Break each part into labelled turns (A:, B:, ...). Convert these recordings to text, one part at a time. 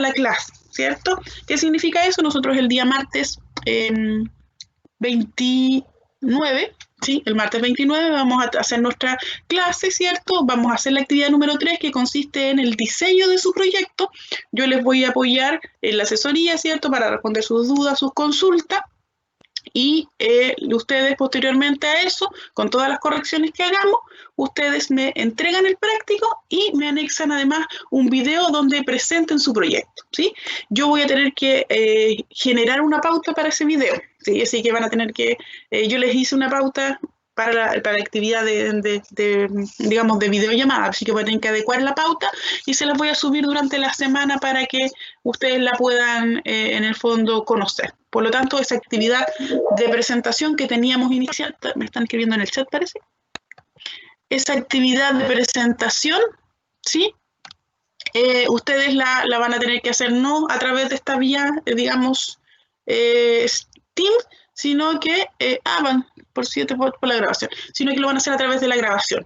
A: la clase, ¿cierto? ¿Qué significa eso? Nosotros el día martes 29, ¿sí? El martes 29 vamos a hacer nuestra clase, ¿cierto? Vamos a hacer la actividad número 3, que consiste en el diseño de su proyecto. Yo les voy a apoyar en la asesoría, ¿cierto? Para responder sus dudas, sus consultas. Y ustedes posteriormente a eso, con todas las correcciones que hagamos, ustedes me entregan el práctico y me anexan además un video donde presenten su proyecto, ¿sí? Yo voy a tener que generar una pauta para ese video, ¿sí? Así que van a tener que, yo les hice una pauta para la actividad digamos, de videollamada, así que voy a tener que adecuar la pauta y se las voy a subir durante la semana para que ustedes la puedan, en el fondo, conocer. Por lo tanto, esa actividad de presentación que teníamos inicial, me están escribiendo en el chat, parece, esa actividad de presentación, ¿sí? Ustedes la van a tener que hacer no a través de esta vía, digamos, Steam, sino que, van por 7 por la grabación, sino que lo van a hacer a través de la grabación.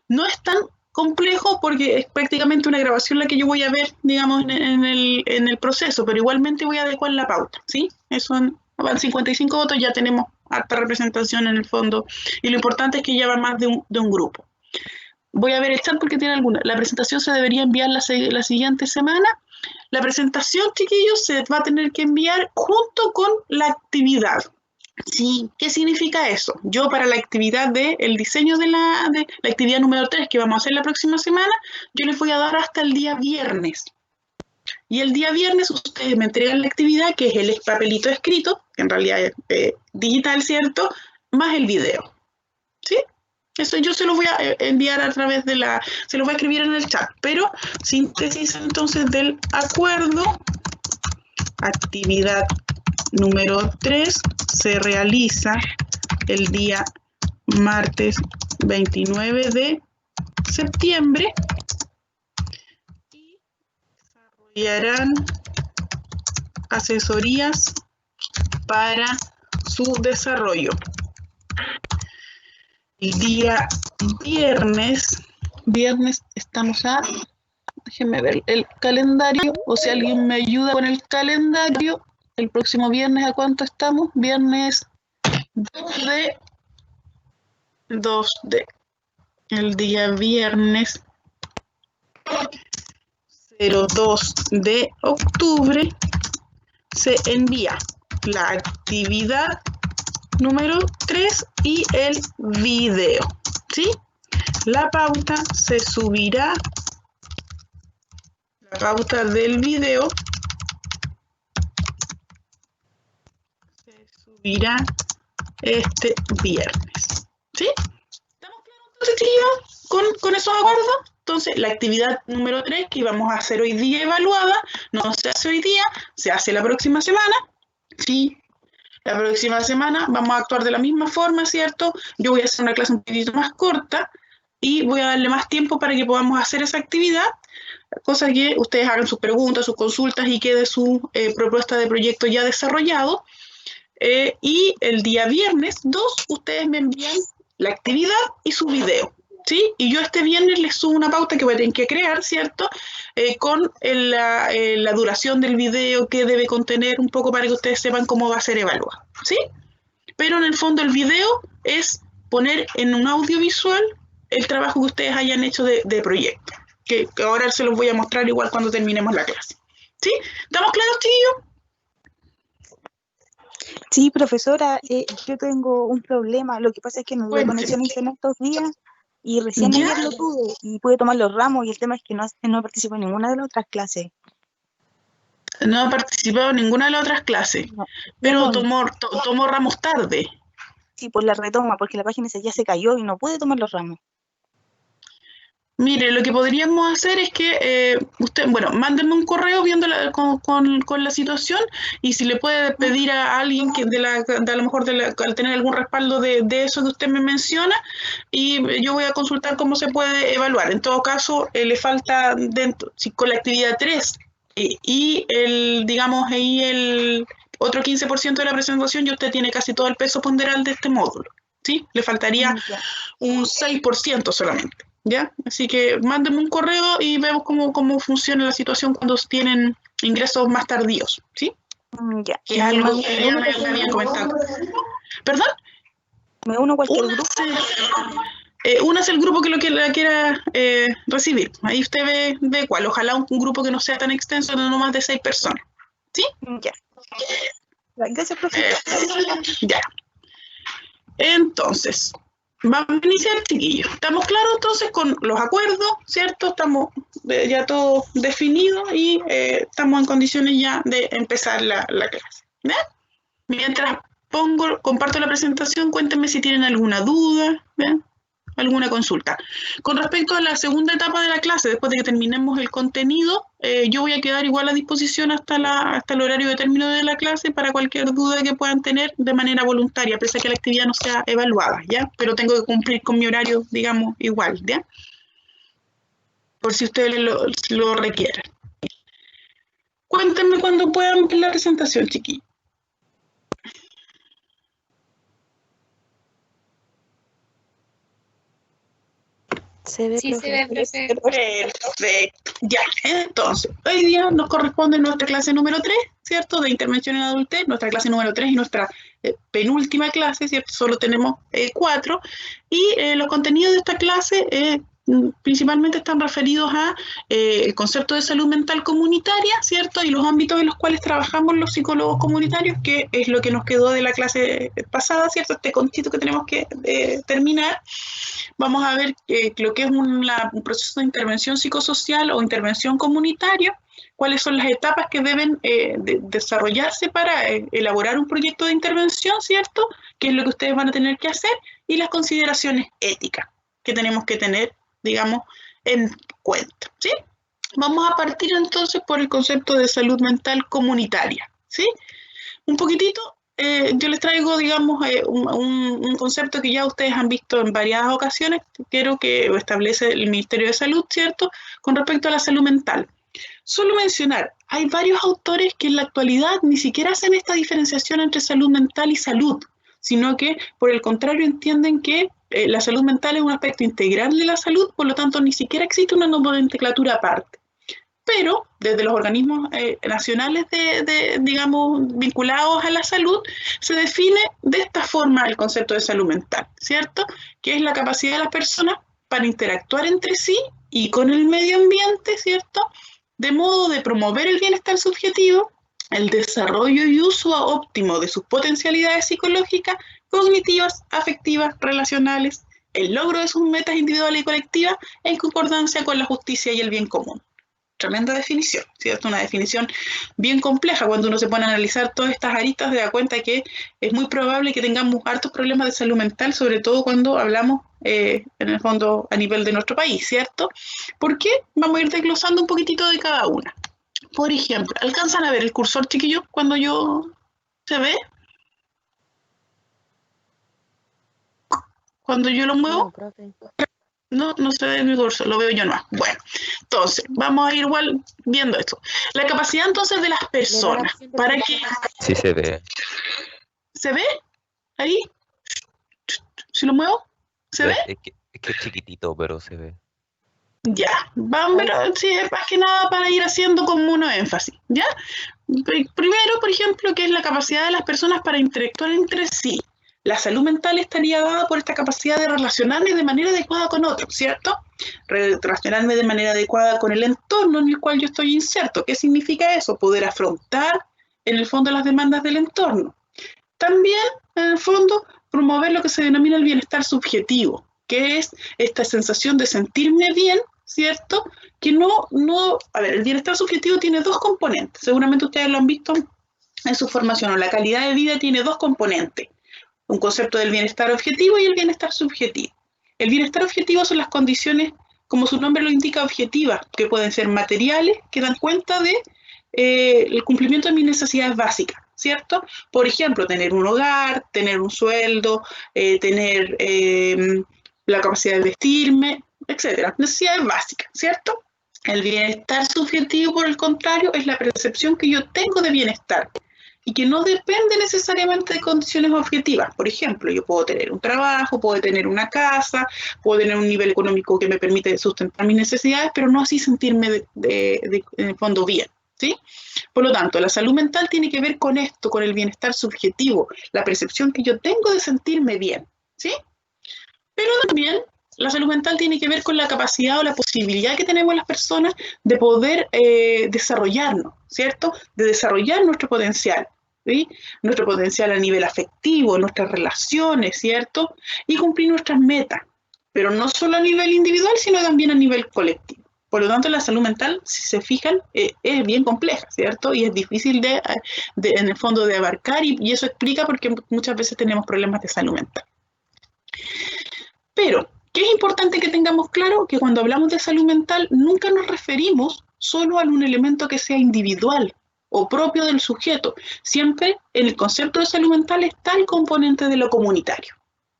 A: No es tan complejo porque es prácticamente una grabación la que yo voy a ver, digamos, en el proceso, pero igualmente voy a adecuar la pauta, ¿sí? Eso van 55 votos, ya tenemos harta representación en el fondo, y lo importante es que ya va más de un grupo. Voy a ver el chat porque tiene alguna. La presentación se debería enviar la siguiente semana. La presentación, chiquillos, se va a tener que enviar junto con la actividad. Sí, ¿qué significa eso? Yo para la actividad del diseño de la actividad número 3 que vamos a hacer la próxima semana, yo les voy a dar hasta el día viernes. Y el día viernes ustedes me entregan la actividad, que es el papelito escrito, que en realidad es digital, ¿cierto? Más el video. ¿Sí? Eso yo se los voy a enviar a través se los voy a escribir en el chat, pero síntesis entonces del acuerdo. Actividad número 3 se realiza el día martes 29 de septiembre y desarrollarán asesorías para su desarrollo. El día viernes estamos déjenme ver el calendario, o si alguien me ayuda con el calendario, el próximo viernes, ¿a cuánto estamos? Viernes 2 de el día viernes 02 de octubre se envía la actividad número 3 y el video, ¿sí? La pauta se subirá, la pauta del video se subirá este viernes, ¿sí? ¿Estamos claros entonces, chiquillos, con esos acuerdos? Entonces, la actividad número 3 que íbamos a hacer hoy día evaluada, no se hace hoy día, se hace la próxima semana, ¿sí? La próxima semana vamos a actuar de la misma forma, ¿cierto? Yo voy a hacer una clase un poquito más corta y voy a darle más tiempo para que podamos hacer esa actividad, cosa que ustedes hagan sus preguntas, sus consultas y quede su propuesta de proyecto ya desarrollado. Y el día viernes 2 ustedes me envían la actividad y su video, ¿sí? Y yo este viernes les subo una pauta que voy a tener que crear, ¿cierto? Con la duración del video, que debe contener, un poco para que ustedes sepan cómo va a ser evaluado, ¿sí? Pero en el fondo el video es poner en un audiovisual el trabajo que ustedes hayan hecho de proyecto, que ahora se los voy a mostrar igual cuando terminemos la clase, ¿sí? ¿Estamos claros, chiquillos?
B: Sí, profesora, yo tengo un problema. Lo que pasa es que no tuve
A: Cuénteme.
B: conexión a internet estos días y recién ayer lo tuve y pude tomar los ramos, y el tema es que no participo en ninguna de las otras clases.
A: No ha participado en ninguna de las otras clases,
B: No,
A: pero tomó ramos tarde.
B: Sí, por la retoma, porque la página ya se cayó y no pude tomar los ramos.
A: Mire, lo que podríamos hacer es que mándenme un correo viendo con la situación, y si le puede pedir a alguien que a lo mejor al tener algún respaldo de eso que usted me menciona, y yo voy a consultar cómo se puede evaluar. En todo caso, le falta si con la actividad 3 y el otro 15% de la presentación, y usted tiene casi todo el peso ponderal de este módulo, ¿sí? Le faltaría un 6% solamente. ¿Ya? Así que mándenme un correo y vemos cómo funciona la situación cuando tienen ingresos más tardíos, ¿sí?
B: Ya.
A: Que es algo que ya me habían comentado. ¿Perdón?
B: Me uno a cualquier grupo.
A: Uno es el grupo que la quiera recibir. Ahí usted ve cuál. Ojalá un grupo que no sea tan extenso, de no más de 6 personas. ¿Sí?
B: Ya. Gracias, profe.
A: Ya. Entonces, vamos a iniciar, chiquillos. ¿Estamos claros entonces con los acuerdos, cierto? Estamos ya todo definido y estamos en condiciones ya de empezar la clase. ¿Bien? Mientras comparto la presentación, cuéntenme si tienen alguna duda, ¿bien? Alguna consulta. Con respecto a la segunda etapa de la clase, después de que terminemos el contenido, yo voy a quedar igual a disposición hasta el horario de término de la clase para cualquier duda que puedan tener de manera voluntaria, pese a que la actividad no sea evaluada, ¿ya? Pero tengo que cumplir con mi horario, digamos, igual, ¿ya? Por si ustedes lo requieren. Cuéntenme cuando puedan ver la presentación, chiquillos.
B: Se ve,
C: Sí,
B: profe.
C: se ve, profe.
A: Perfecto. Ya, entonces, hoy día nos corresponde nuestra clase número 3, ¿cierto? De intervención en adultez, nuestra clase número 3 y nuestra penúltima clase, ¿cierto? Solo tenemos 4. Y los contenidos de esta clase principalmente están referidos a el concepto de salud mental comunitaria, ¿cierto? Y los ámbitos en los cuales trabajamos los psicólogos comunitarios, que es lo que nos quedó de la clase pasada, ¿cierto? Este contenido que tenemos que terminar. Vamos a ver lo que es un proceso de intervención psicosocial o intervención comunitaria, cuáles son las etapas que deben desarrollarse para elaborar un proyecto de intervención, ¿cierto? Qué es lo que ustedes van a tener que hacer y las consideraciones éticas que tenemos que tener, digamos, en cuenta, ¿sí? Vamos a partir entonces por el concepto de salud mental comunitaria, ¿sí? Un poquitito. Yo les traigo, digamos, un concepto que ya ustedes han visto en varias ocasiones, que establece el Ministerio de Salud, ¿cierto?, con respecto a la salud mental. Solo mencionar, hay varios autores que en la actualidad ni siquiera hacen esta diferenciación entre salud mental y salud, sino que, por el contrario, entienden que la salud mental es un aspecto integral de la salud, por lo tanto, ni siquiera existe una nomenclatura aparte. Pero desde los organismos nacionales digamos, vinculados a la salud, se define de esta forma el concepto de salud mental, ¿cierto? Que es la capacidad de las personas para interactuar entre sí y con el medio ambiente, ¿cierto? De modo de promover el bienestar subjetivo, el desarrollo y uso óptimo de sus potencialidades psicológicas, cognitivas, afectivas, relacionales, el logro de sus metas individuales y colectivas en concordancia con la justicia y el bien común. Tremenda definición, ¿cierto? Una definición bien compleja. Cuando uno se pone a analizar todas estas aristas, se da cuenta que es muy probable que tengamos hartos problemas de salud mental, sobre todo cuando hablamos, en el fondo, a nivel de nuestro país, ¿cierto? ¿Por qué? Vamos a ir desglosando un poquitito de cada una. Por ejemplo, ¿alcanzan a ver el cursor, chiquillos, cuando se ve? Cuando yo lo muevo.
B: No, profe.
A: No se ve mi cursor, lo veo yo no. Bueno, entonces, vamos a ir igual viendo esto. La capacidad entonces de las personas, para que...
D: Sí se ve.
A: ¿Se ve? ¿Ahí? ¿Si lo muevo? ¿Se ve?
D: Es que es chiquitito, pero se ve.
A: Ya, vamos, pero sí, es más que nada para ir haciendo como uno énfasis, ¿ya? Primero, por ejemplo, que es la capacidad de las personas para interactuar entre sí. La salud mental estaría dada por esta capacidad de relacionarme de manera adecuada con otros, ¿cierto? Relacionarme de manera adecuada con el entorno en el cual yo estoy inserto. ¿Qué significa eso? Poder afrontar, en el fondo, las demandas del entorno. También, en el fondo, promover lo que se denomina el bienestar subjetivo, que es esta sensación de sentirme bien, ¿cierto? Que a ver, el bienestar subjetivo tiene 2 componentes. Seguramente ustedes lo han visto en su formación, o la calidad de vida tiene 2 componentes. Un concepto del bienestar objetivo y el bienestar subjetivo. El bienestar objetivo son las condiciones, como su nombre lo indica, objetivas, que pueden ser materiales, que dan cuenta de el cumplimiento de mis necesidades básicas, ¿cierto? Por ejemplo, tener un hogar, tener un sueldo, tener la capacidad de vestirme, etcétera. Necesidades básicas, ¿cierto? El bienestar subjetivo, por el contrario, es la percepción que yo tengo de bienestar y que no depende necesariamente de condiciones objetivas. Por ejemplo, yo puedo tener un trabajo, puedo tener una casa, puedo tener un nivel económico que me permite sustentar mis necesidades, pero no así sentirme en el fondo bien, ¿sí? Por lo tanto, la salud mental tiene que ver con esto, con el bienestar subjetivo, la percepción que yo tengo de sentirme bien, ¿sí? Pero también la salud mental tiene que ver con la capacidad o la posibilidad que tenemos las personas de poder desarrollarnos, ¿cierto? De desarrollar nuestro potencial, ¿sí? Nuestro potencial a nivel afectivo, nuestras relaciones, ¿cierto? Y cumplir nuestras metas, pero no solo a nivel individual, sino también a nivel colectivo. Por lo tanto, la salud mental, si se fijan, es bien compleja, ¿cierto? Y es difícil en el fondo, de abarcar, y eso explica por qué muchas veces tenemos problemas de salud mental. Pero, ¿qué es importante que tengamos claro? Que cuando hablamos de salud mental, nunca nos referimos solo a un elemento que sea individual o propio del sujeto. Siempre en el concepto de salud mental está el componente de lo comunitario.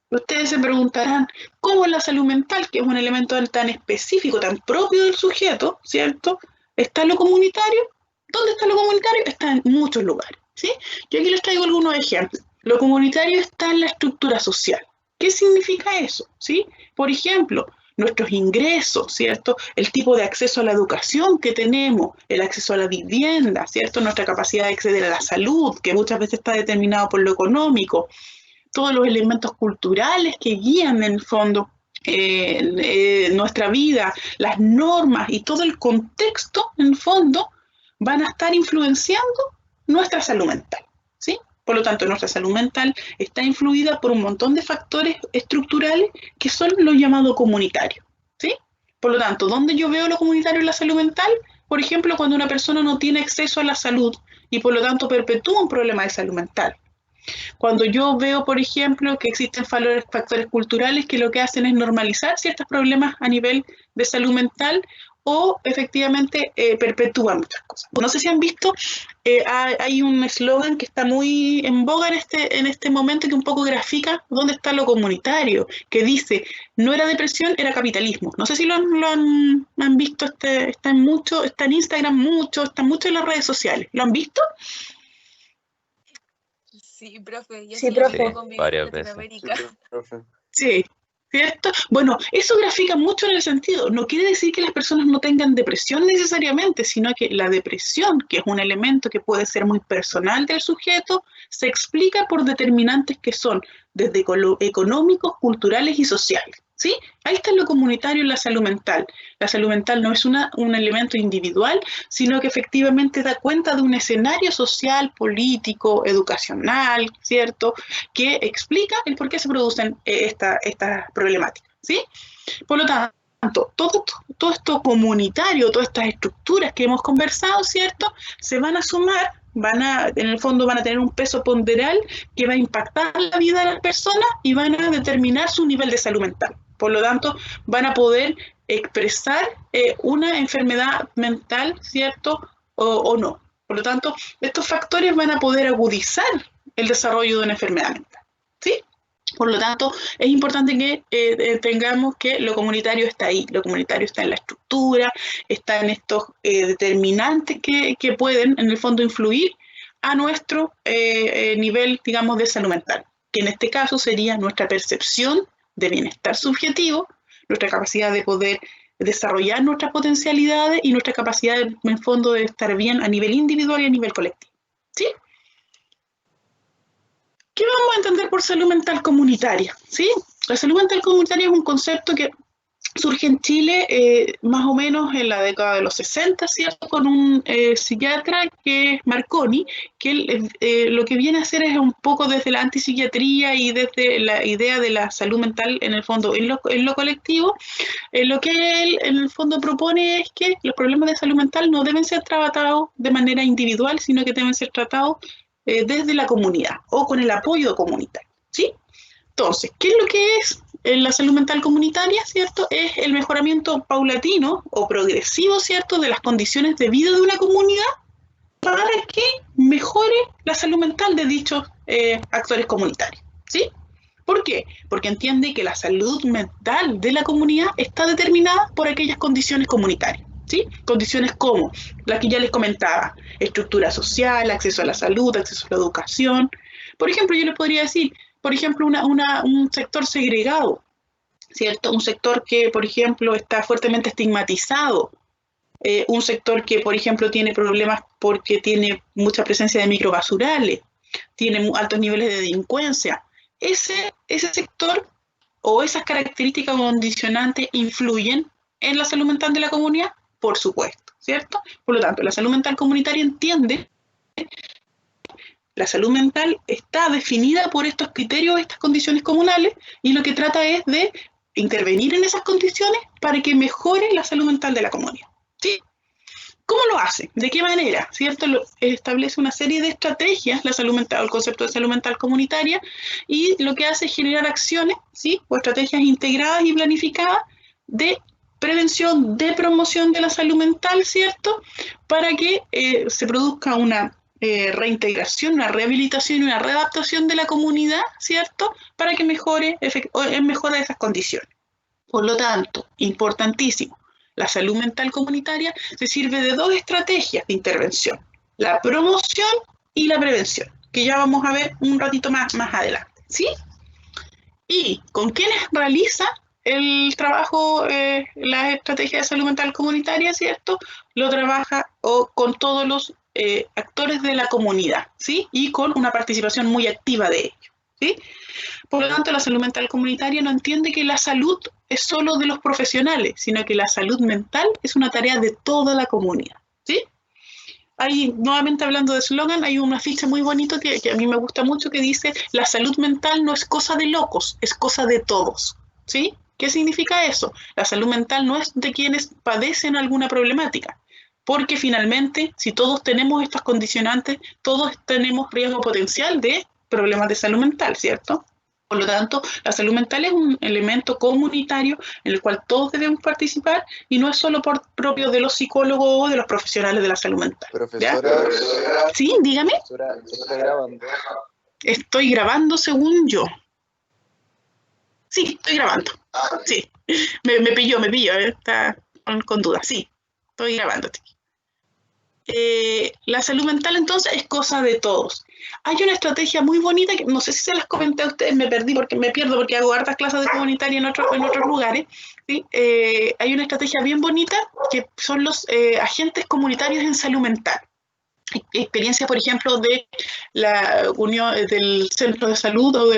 A: Ustedes se preguntarán, ¿cómo es la salud mental, que es un elemento tan específico, tan propio del sujeto, ¿cierto? ¿Está en lo comunitario? ¿Dónde está lo comunitario? Está en muchos lugares, ¿sí? Yo aquí les traigo algunos ejemplos. Lo comunitario está en la estructura social. ¿Qué significa eso? ¿Sí? Por ejemplo, nuestros ingresos, ¿cierto? El tipo de acceso a la educación que tenemos, el acceso a la vivienda, ¿cierto? Nuestra capacidad de acceder a la salud, que muchas veces está determinado por lo económico, todos los elementos culturales que guían en el fondo nuestra vida, las normas y todo el contexto en el fondo van a estar influenciando nuestra salud mental, ¿sí? Por lo tanto, nuestra salud mental está influida por un montón de factores estructurales que son lo llamado comunitario, ¿sí? Por lo tanto, ¿dónde yo veo lo comunitario en la salud mental? Por ejemplo, cuando una persona no tiene acceso a la salud y por lo tanto perpetúa un problema de salud mental. Cuando yo veo, por ejemplo, que existen factores culturales que lo que hacen es normalizar ciertos problemas a nivel de salud mental o efectivamente perpetúan muchas cosas. No sé si han visto, hay un eslogan que está muy en boga en este momento, que un poco grafica dónde está lo comunitario, que dice, no era depresión, era capitalismo. No sé si lo han visto, está en Instagram mucho, está mucho en las redes sociales. ¿Lo han visto?
B: Sí, profe, yo
C: Sí,
B: sí,
C: profe.
B: con mi
D: Varias veces.
B: Latinoamérica.
C: Sí, profe.
A: Sí, ¿cierto? Bueno, eso grafica mucho en el sentido, no quiere decir que las personas no tengan depresión necesariamente, sino que la depresión, que es un elemento que puede ser muy personal del sujeto, se explica por determinantes que son desde económicos, culturales y sociales, ¿sí? Ahí está lo comunitario en la salud mental. La salud mental no es un elemento individual, sino que efectivamente da cuenta de un escenario social, político, educacional, ¿cierto?, que explica el por qué se producen estas problemáticas, ¿sí? Por lo tanto, todo esto comunitario, todas estas estructuras que hemos conversado, ¿cierto?, se van a sumar, en el fondo van a tener un peso ponderal que va a impactar la vida de las personas y van a determinar su nivel de salud mental. Por lo tanto, van a poder expresar una enfermedad mental, ¿cierto?, o no. Por lo tanto, estos factores van a poder agudizar el desarrollo de una enfermedad mental, ¿sí? Por lo tanto, es importante que tengamos que lo comunitario está ahí, lo comunitario está en la estructura, está en estos determinantes que pueden, en el fondo, influir a nuestro nivel, digamos, de salud mental, que en este caso sería nuestra percepción de bienestar subjetivo, nuestra capacidad de poder desarrollar nuestras potencialidades y nuestra capacidad, en el fondo, de estar bien a nivel individual y a nivel colectivo, ¿sí? ¿Qué vamos a entender por salud mental comunitaria? ¿Sí? La salud mental comunitaria es un concepto que surge en Chile más o menos en la década de los 60, ¿cierto? Con un psiquiatra que es Marconi, que lo que viene a hacer es un poco desde la antipsiquiatría y desde la idea de la salud mental, en el fondo, en lo colectivo, lo que él en el fondo propone es que los problemas de salud mental no deben ser tratados de manera individual, sino que deben ser tratados desde la comunidad o con el apoyo comunitario, ¿sí? Entonces, ¿qué es lo que es la salud mental comunitaria, ¿cierto? Es el mejoramiento paulatino o progresivo, ¿cierto?, de las condiciones de vida de una comunidad para que mejore la salud mental de dichos actores comunitarios, ¿sí? ¿Por qué? Porque entiende que la salud mental de la comunidad está determinada por aquellas condiciones comunitarias, ¿sí? Condiciones como las que ya les comentaba, estructura social, acceso a la salud, acceso a la educación. Por ejemplo, yo les podría decir, por ejemplo, un sector segregado, ¿cierto? Un sector que, por ejemplo, está fuertemente estigmatizado, un sector que, por ejemplo, tiene problemas porque tiene mucha presencia de microbasurales, tiene altos niveles de delincuencia. Ese sector o esas características condicionantes influyen en la salud mental de la comunidad, por supuesto, ¿cierto? Por lo tanto, la salud mental comunitaria entiende la salud mental está definida por estos criterios, estas condiciones comunales, y lo que trata es de intervenir en esas condiciones para que mejore la salud mental de la comunidad. ¿Sí? ¿Cómo lo hace? ¿De qué manera? ¿Cierto? Establece una serie de estrategias, la salud mental, el concepto de salud mental comunitaria, y lo que hace es generar acciones, ¿sí? O estrategias integradas y planificadas de prevención, de promoción de la salud mental, ¿cierto? Para que se produzca una reintegración, una rehabilitación y una readaptación de la comunidad, ¿cierto? Para que mejore esas condiciones. Por lo tanto, importantísimo, la salud mental comunitaria se sirve de dos estrategias de intervención, la promoción y la prevención, que ya vamos a ver un ratito más adelante, ¿sí? ¿Y con quiénes realiza el trabajo, la estrategia de salud mental comunitaria, ¿cierto? Lo trabaja con todos los actores de la comunidad, ¿sí? Y con una participación muy activa de ellos, ¿sí? Por lo tanto, la salud mental comunitaria no entiende que la salud es solo de los profesionales, sino que la salud mental es una tarea de toda la comunidad, ¿sí? Ahí, nuevamente hablando de eslogan, hay una ficha muy bonito que a mí me gusta mucho que dice: la salud mental no es cosa de locos, es cosa de todos, ¿sí? ¿Qué significa eso? La salud mental no es de quienes padecen alguna problemática, porque finalmente, si todos tenemos estas condicionantes, todos tenemos riesgo potencial de problemas de salud mental, ¿cierto? Por lo tanto, la salud mental es un elemento comunitario en el cual todos debemos participar y no es solo propio de los psicólogos o de los profesionales de la salud mental.
C: Profesora.
A: Sí, dígame.
C: Profesora, ¿está grabando?
A: Estoy grabando según yo. Sí, estoy grabando. Sí, me pilló, está con duda. Sí, estoy grabando. La salud mental entonces es cosa de todos. Hay una estrategia muy bonita que no sé si se las comenté a ustedes, me pierdo porque hago hartas clases de comunitaria en otros lugares, ¿sí? Hay una estrategia bien bonita que son los agentes comunitarios en salud mental. Experiencia, por ejemplo, de la unión del centro de salud o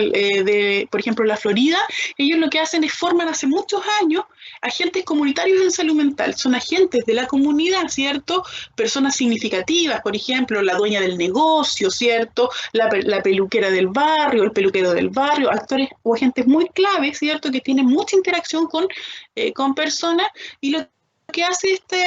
A: por ejemplo, la Florida. Ellos lo que hacen es forman hace muchos años agentes comunitarios en salud mental. Son agentes de la comunidad, ¿cierto? Personas significativas, por ejemplo, la dueña del negocio, ¿cierto? La peluquera del barrio, el peluquero del barrio, actores o agentes muy claves, ¿cierto? Que tienen mucha interacción con personas, y lo que hace este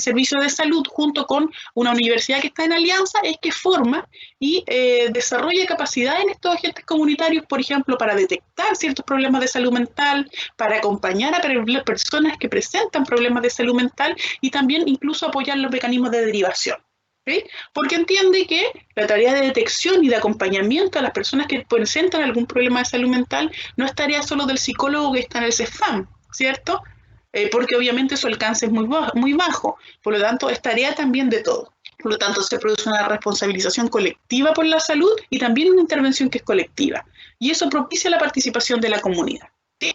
A: servicio de salud junto con una universidad que está en alianza es que forma y desarrolla capacidad en estos agentes comunitarios, por ejemplo, para detectar ciertos problemas de salud mental, para acompañar a personas que presentan problemas de salud mental y también incluso apoyar los mecanismos de derivación. ¿Sí? Porque entiende que la tarea de detección y de acompañamiento a las personas que presentan algún problema de salud mental no es tarea solo del psicólogo que está en el CEFAM, ¿cierto? Porque obviamente su alcance es muy bajo, por lo tanto es tarea también de todos. Por lo tanto se produce una responsabilización colectiva por la salud y también una intervención que es colectiva. Y eso propicia la participación de la comunidad. ¿Sí?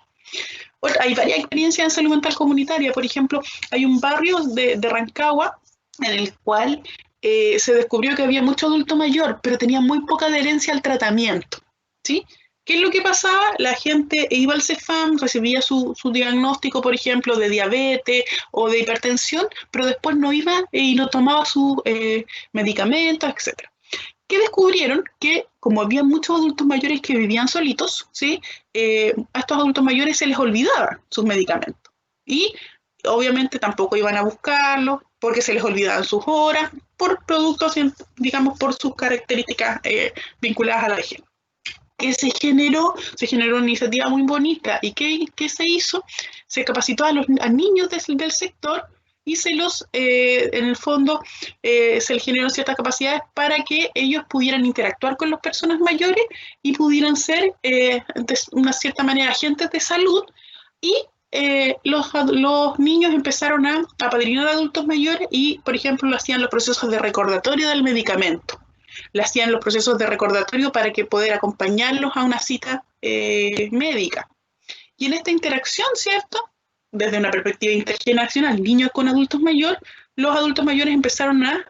A: Bueno, hay varias experiencias en salud mental comunitaria. Por ejemplo, hay un barrio de Rancagua en el cual se descubrió que había mucho adulto mayor, pero tenía muy poca adherencia al tratamiento, ¿sí? ¿Qué es lo que pasaba? La gente iba al CEFAM, recibía su diagnóstico, por ejemplo, de diabetes o de hipertensión, pero después no iba y no tomaba sus medicamentos, etc. ¿Qué descubrieron? Que como había muchos adultos mayores que vivían solitos, ¿sí? A estos adultos mayores se les olvidaba sus medicamentos. Y obviamente tampoco iban a buscarlos porque se les olvidaban sus horas por productos, digamos, por sus características vinculadas a la vejez. Que se generó una iniciativa muy bonita. ¿Y qué se hizo? Se capacitó a niños del sector y en el fondo, se les generó ciertas capacidades para que ellos pudieran interactuar con las personas mayores y pudieran ser, de una cierta manera, agentes de salud. Y los niños empezaron a apadrinar a adultos mayores y, por ejemplo, lo hacían los procesos de recordatorio del medicamento. Le hacían los procesos de recordatorio para que poder acompañarlos a una cita médica. Y en esta interacción, ¿cierto? desde una perspectiva intergeneracional, niños con adultos mayores, los adultos mayores empezaron a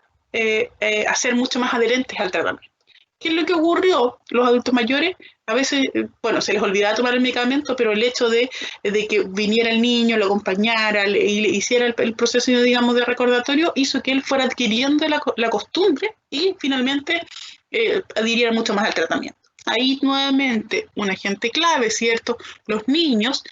A: ser mucho más adherentes al tratamiento. ¿Qué es lo que ocurrió? Los adultos mayores, a veces, bueno, se les olvidaba tomar el medicamento, pero el hecho de que viniera el niño, lo acompañara, y le hiciera el proceso, digamos, de recordatorio, hizo que él fuera adquiriendo la costumbre y finalmente adhiriera mucho más al tratamiento. Ahí nuevamente un agente clave, ¿cierto? Los niños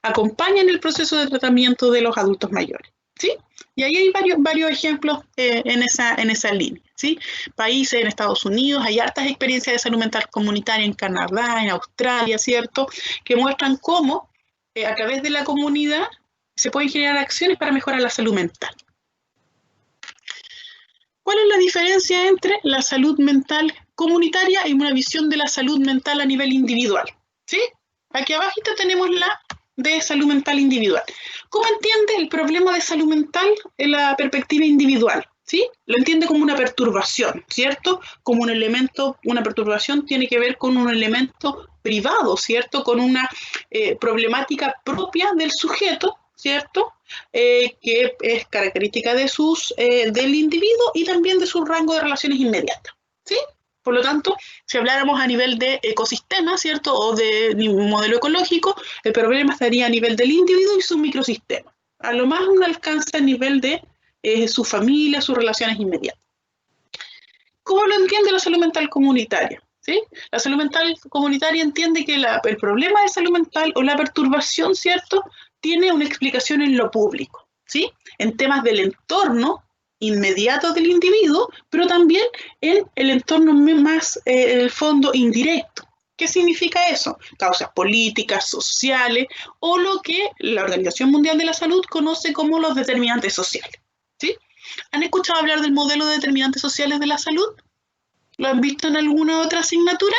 A: acompañan el proceso de tratamiento de los adultos mayores, ¿sí? Y ahí hay varios ejemplos en esa línea, ¿sí? Países en Estados Unidos, hay hartas experiencias de salud mental comunitaria en Canadá, en Australia, ¿cierto? Que muestran cómo a través de la comunidad se pueden generar acciones para mejorar la salud mental. ¿Cuál es la diferencia entre la salud mental comunitaria y una visión de la salud mental a nivel individual? ¿Sí? Aquí abajito tenemos la de salud mental individual. ¿Cómo entiende el problema de salud mental en la perspectiva individual? ¿Sí? Lo entiende como una perturbación, ¿cierto? Como un elemento, una perturbación tiene que ver con un elemento privado, ¿cierto? Con una problemática propia del sujeto, ¿cierto? Que es característica del individuo y también de su rango de relaciones inmediatas, ¿sí? Por lo tanto, si habláramos a nivel de ecosistema, ¿cierto? O de modelo ecológico, el problema estaría a nivel del individuo y su microsistema. A lo más uno alcanza a nivel de su familia, sus relaciones inmediatas. ¿Cómo lo entiende la salud mental comunitaria? ¿Sí? La salud mental comunitaria entiende que el problema de salud mental o la perturbación, ¿cierto?, tiene una explicación en lo público, ¿sí? En temas del entorno inmediato del individuo, pero también en el entorno más, en el fondo, indirecto. ¿Qué significa eso? Causas políticas, sociales, o lo que la Organización Mundial de la Salud conoce como los determinantes sociales, ¿sí? ¿Han escuchado hablar del modelo de determinantes sociales de la salud? ¿Lo han visto en alguna otra asignatura?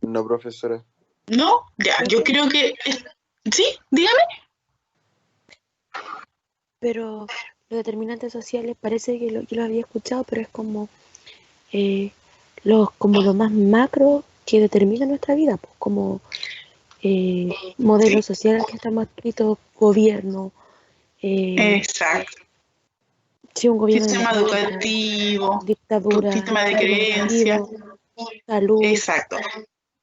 C: No, profesora.
A: ¿No? Ya, yo creo que... ¿Sí? Dígame.
E: Pero los determinantes sociales parece que yo lo había escuchado, pero es como lo más macro que determina nuestra vida, pues, como modelos sociales que estamos escritos, gobierno.
A: Exacto.
E: Sí, un gobierno
A: Sistema educativo,
E: dictadura,
A: sistema de creencia.
E: salud.
A: Exacto.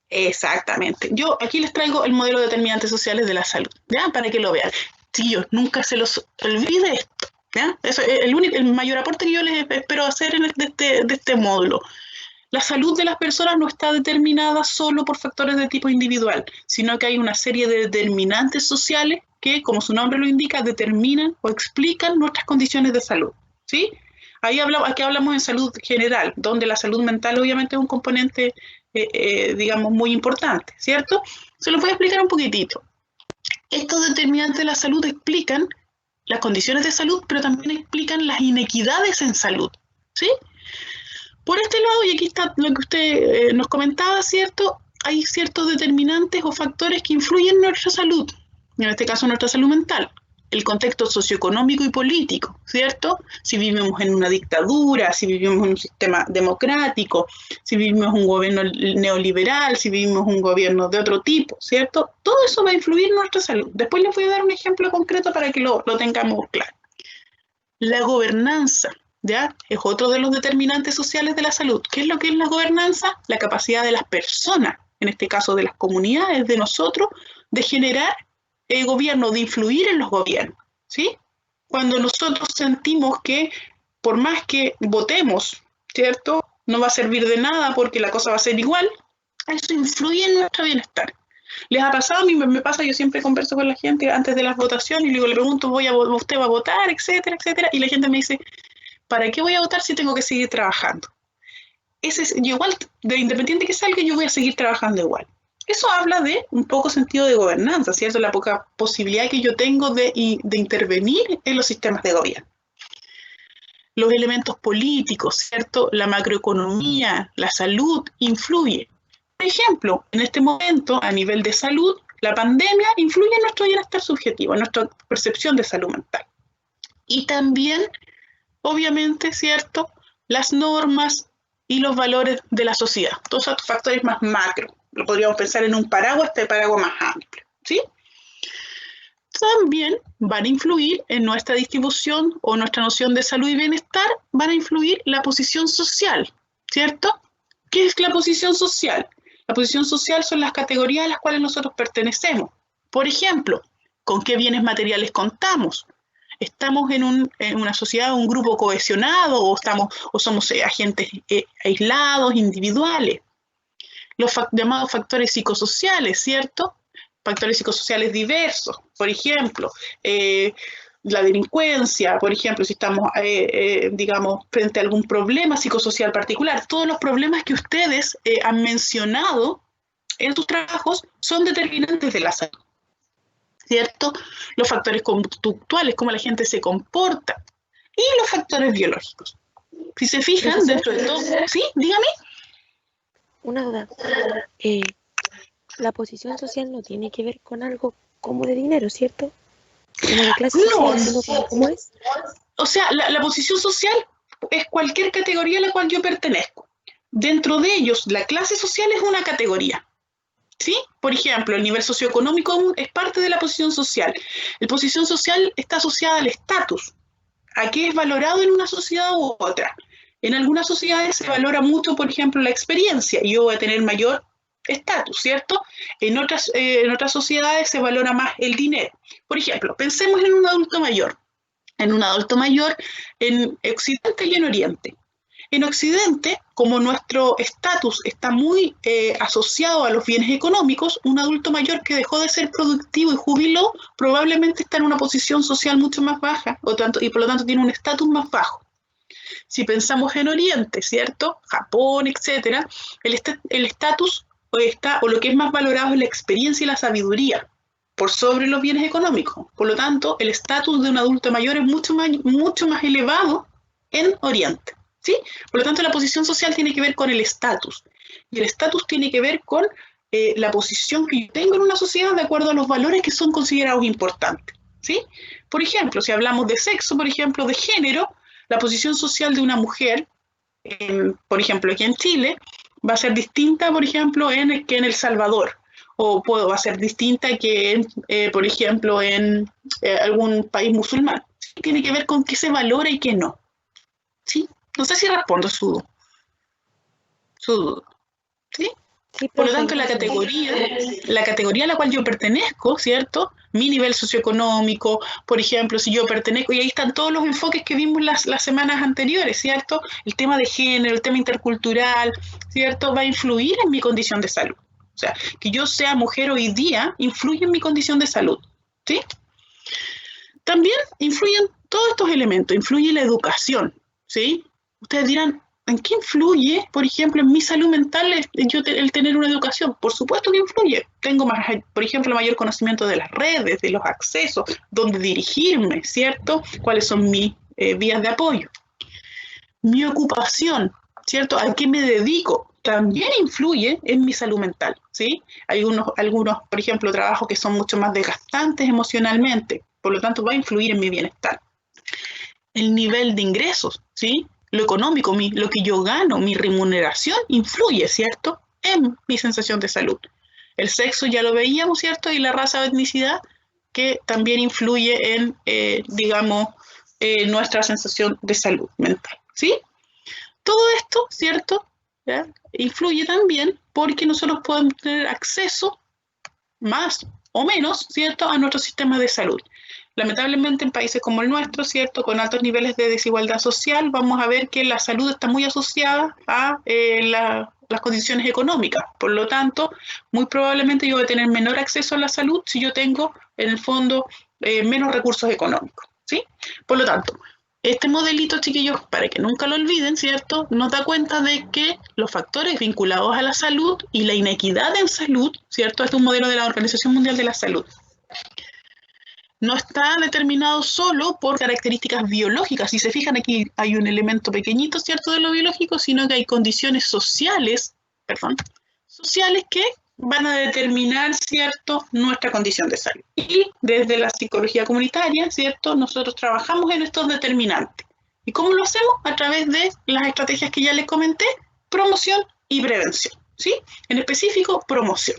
A: Exactamente. Yo aquí les traigo el modelo de determinantes sociales de la salud, ¿ya? Para que lo vean. Chicos, nunca se los olvide esto, ¿ya? Eso es el mayor aporte que yo les espero hacer de este módulo. La salud de las personas no está determinada solo por factores de tipo individual, sino que hay una serie de determinantes sociales que, como su nombre lo indica, determinan o explican nuestras condiciones de salud, ¿sí? Aquí hablamos en salud general, donde la salud mental obviamente es un componente, digamos, muy importante, ¿cierto? Se los voy a explicar un poquitito. Estos determinantes de la salud explican las condiciones de salud, pero también explican las inequidades en salud, ¿sí? Por este lado, y aquí está lo que usted nos comentaba, ¿cierto? Hay ciertos determinantes o factores que influyen en nuestra salud, en este caso nuestra salud mental. El contexto socioeconómico y político, ¿cierto? Si vivimos en una dictadura, si vivimos en un sistema democrático, si vivimos en un gobierno neoliberal, si vivimos en un gobierno de otro tipo, ¿cierto? Todo eso va a influir en nuestra salud. Después les voy a dar un ejemplo concreto para que lo tengamos claro. La gobernanza, ¿ya? Es otro de los determinantes sociales de la salud. ¿Qué es lo que es la gobernanza? La capacidad de las personas, en este caso de las comunidades, de nosotros, de generar gobierno, de influir en los gobiernos, ¿sí? Cuando nosotros sentimos que por más que votemos, ¿cierto?, no va a servir de nada porque la cosa va a ser igual, eso influye en nuestro bienestar. ¿Les ha pasado? A mí me pasa, yo siempre converso con la gente antes de las votaciones y luego le pregunto, ¿usted va a votar? Etcétera, etcétera, y la gente me dice, ¿para qué voy a votar si tengo que seguir trabajando? Yo igual, de independiente que salga, yo voy a seguir trabajando igual. Eso habla de un poco sentido de gobernanza, ¿cierto? La poca posibilidad que yo tengo de intervenir en los sistemas de gobierno. Los elementos políticos, ¿cierto? La macroeconomía, la salud, influye. Por ejemplo, en este momento, a nivel de salud, la pandemia influye en nuestro bienestar subjetivo, en nuestra percepción de salud mental. Y también, obviamente, ¿cierto?, las normas y los valores de la sociedad, todos esos factores más macro, lo podríamos pensar en un paraguas, este paraguas más amplio, ¿sí? También van a influir en nuestra distribución o nuestra noción de salud y bienestar, van a influir la posición social, ¿cierto? ¿Qué es la posición social? La posición social son las categorías a las cuales nosotros pertenecemos. Por ejemplo, ¿con qué bienes materiales contamos? ¿Estamos en una sociedad, un grupo cohesionado o somos agentes aislados, individuales? Los llamados factores psicosociales, ¿cierto? Factores psicosociales diversos, por ejemplo, la delincuencia, por ejemplo, si estamos, digamos, frente a algún problema psicosocial particular. Todos los problemas que ustedes han mencionado en sus trabajos son determinantes de la salud, ¿cierto? Los factores conductuales, cómo la gente se comporta, y los factores biológicos. Si se fijan, dentro de todo... ¿Sí? Dígame.
E: Una duda. La posición social no tiene que ver con algo como de dinero, ¿cierto? Como de clase social, sino ¿cómo es?
A: O sea, la posición social es cualquier categoría a la cual yo pertenezco. Dentro de ellos, la clase social es una categoría, ¿sí? Por ejemplo, el nivel socioeconómico es parte de la posición social. La posición social está asociada al estatus, a qué es valorado en una sociedad u otra. En algunas sociedades se valora mucho, por ejemplo, la experiencia, y yo voy a tener mayor estatus, ¿cierto? En otras sociedades se valora más el dinero. Por ejemplo, pensemos en un adulto mayor. En un adulto mayor en Occidente y en Oriente. En Occidente, como nuestro estatus está muy asociado a los bienes económicos, un adulto mayor que dejó de ser productivo y jubiló probablemente está en una posición social mucho más baja y por lo tanto tiene un estatus más bajo. Si pensamos en Oriente, ¿cierto? Japón, etcétera, el estatus o lo que es más valorado es la experiencia y la sabiduría por sobre los bienes económicos. Por lo tanto, el estatus de un adulto mayor es mucho más elevado en Oriente, ¿sí? Por lo tanto, la posición social tiene que ver con el estatus. Y el estatus tiene que ver con la posición que yo tengo en una sociedad de acuerdo a los valores que son considerados importantes, ¿sí? Por ejemplo, si hablamos de sexo, por ejemplo, de género, la posición social de una mujer, por ejemplo, aquí en Chile, va a ser distinta, por ejemplo, que en El Salvador, o va a ser distinta que, por ejemplo, en algún país musulmán. Tiene que ver con qué se valora y qué no. ¿Sí? No sé si respondo su duda. ¿Sí? Sí, por lo tanto, la categoría a la cual yo pertenezco, ¿cierto? Mi nivel socioeconómico, por ejemplo, si yo pertenezco, y ahí están todos los enfoques que vimos las semanas anteriores, ¿cierto? El tema de género, el tema intercultural, ¿cierto? Va a influir en mi condición de salud. O sea, que yo sea mujer hoy día influye en mi condición de salud, ¿sí? También influyen todos estos elementos, influye la educación, ¿sí? Ustedes dirán, ¿en qué influye, por ejemplo, en mi salud mental el tener una educación? Por supuesto que influye. Tengo, por ejemplo, mayor conocimiento de las redes, de los accesos, dónde dirigirme, ¿cierto? ¿Cuáles son mis vías de apoyo? Mi ocupación, ¿cierto? ¿A qué me dedico? También influye en mi salud mental, ¿sí? Hay algunos, por ejemplo, trabajos que son mucho más desgastantes emocionalmente, por lo tanto va a influir en mi bienestar. El nivel de ingresos, ¿sí? Lo económico, lo que yo gano, mi remuneración, influye, ¿cierto?, en mi sensación de salud. El sexo ya lo veíamos, ¿cierto?, y la raza o etnicidad, que también influye en, digamos, nuestra sensación de salud mental, ¿sí? Todo esto, ¿cierto?, ¿ya? Influye también porque nosotros podemos tener acceso más o menos, ¿cierto?, a nuestro sistema de salud. Lamentablemente en países como el nuestro, ¿cierto?, con altos niveles de desigualdad social, vamos a ver que la salud está muy asociada a las condiciones económicas. Por lo tanto, muy probablemente yo voy a tener menor acceso a la salud si yo tengo, en el fondo, menos recursos económicos, ¿sí? Por lo tanto, este modelito, chiquillos, para que nunca lo olviden, ¿cierto?, nos da cuenta de que los factores vinculados a la salud y la inequidad en salud, ¿cierto?, este es un modelo de la Organización Mundial de la Salud. No está determinado solo por características biológicas. Si se fijan, aquí hay un elemento pequeñito, ¿cierto?, de lo biológico, sino que hay condiciones sociales que van a determinar, ¿cierto?, nuestra condición de salud. Y desde la psicología comunitaria, ¿cierto?, nosotros trabajamos en estos determinantes. ¿Y cómo lo hacemos? A través de las estrategias que ya les comenté, promoción y prevención. ¿sí? En específico, promoción.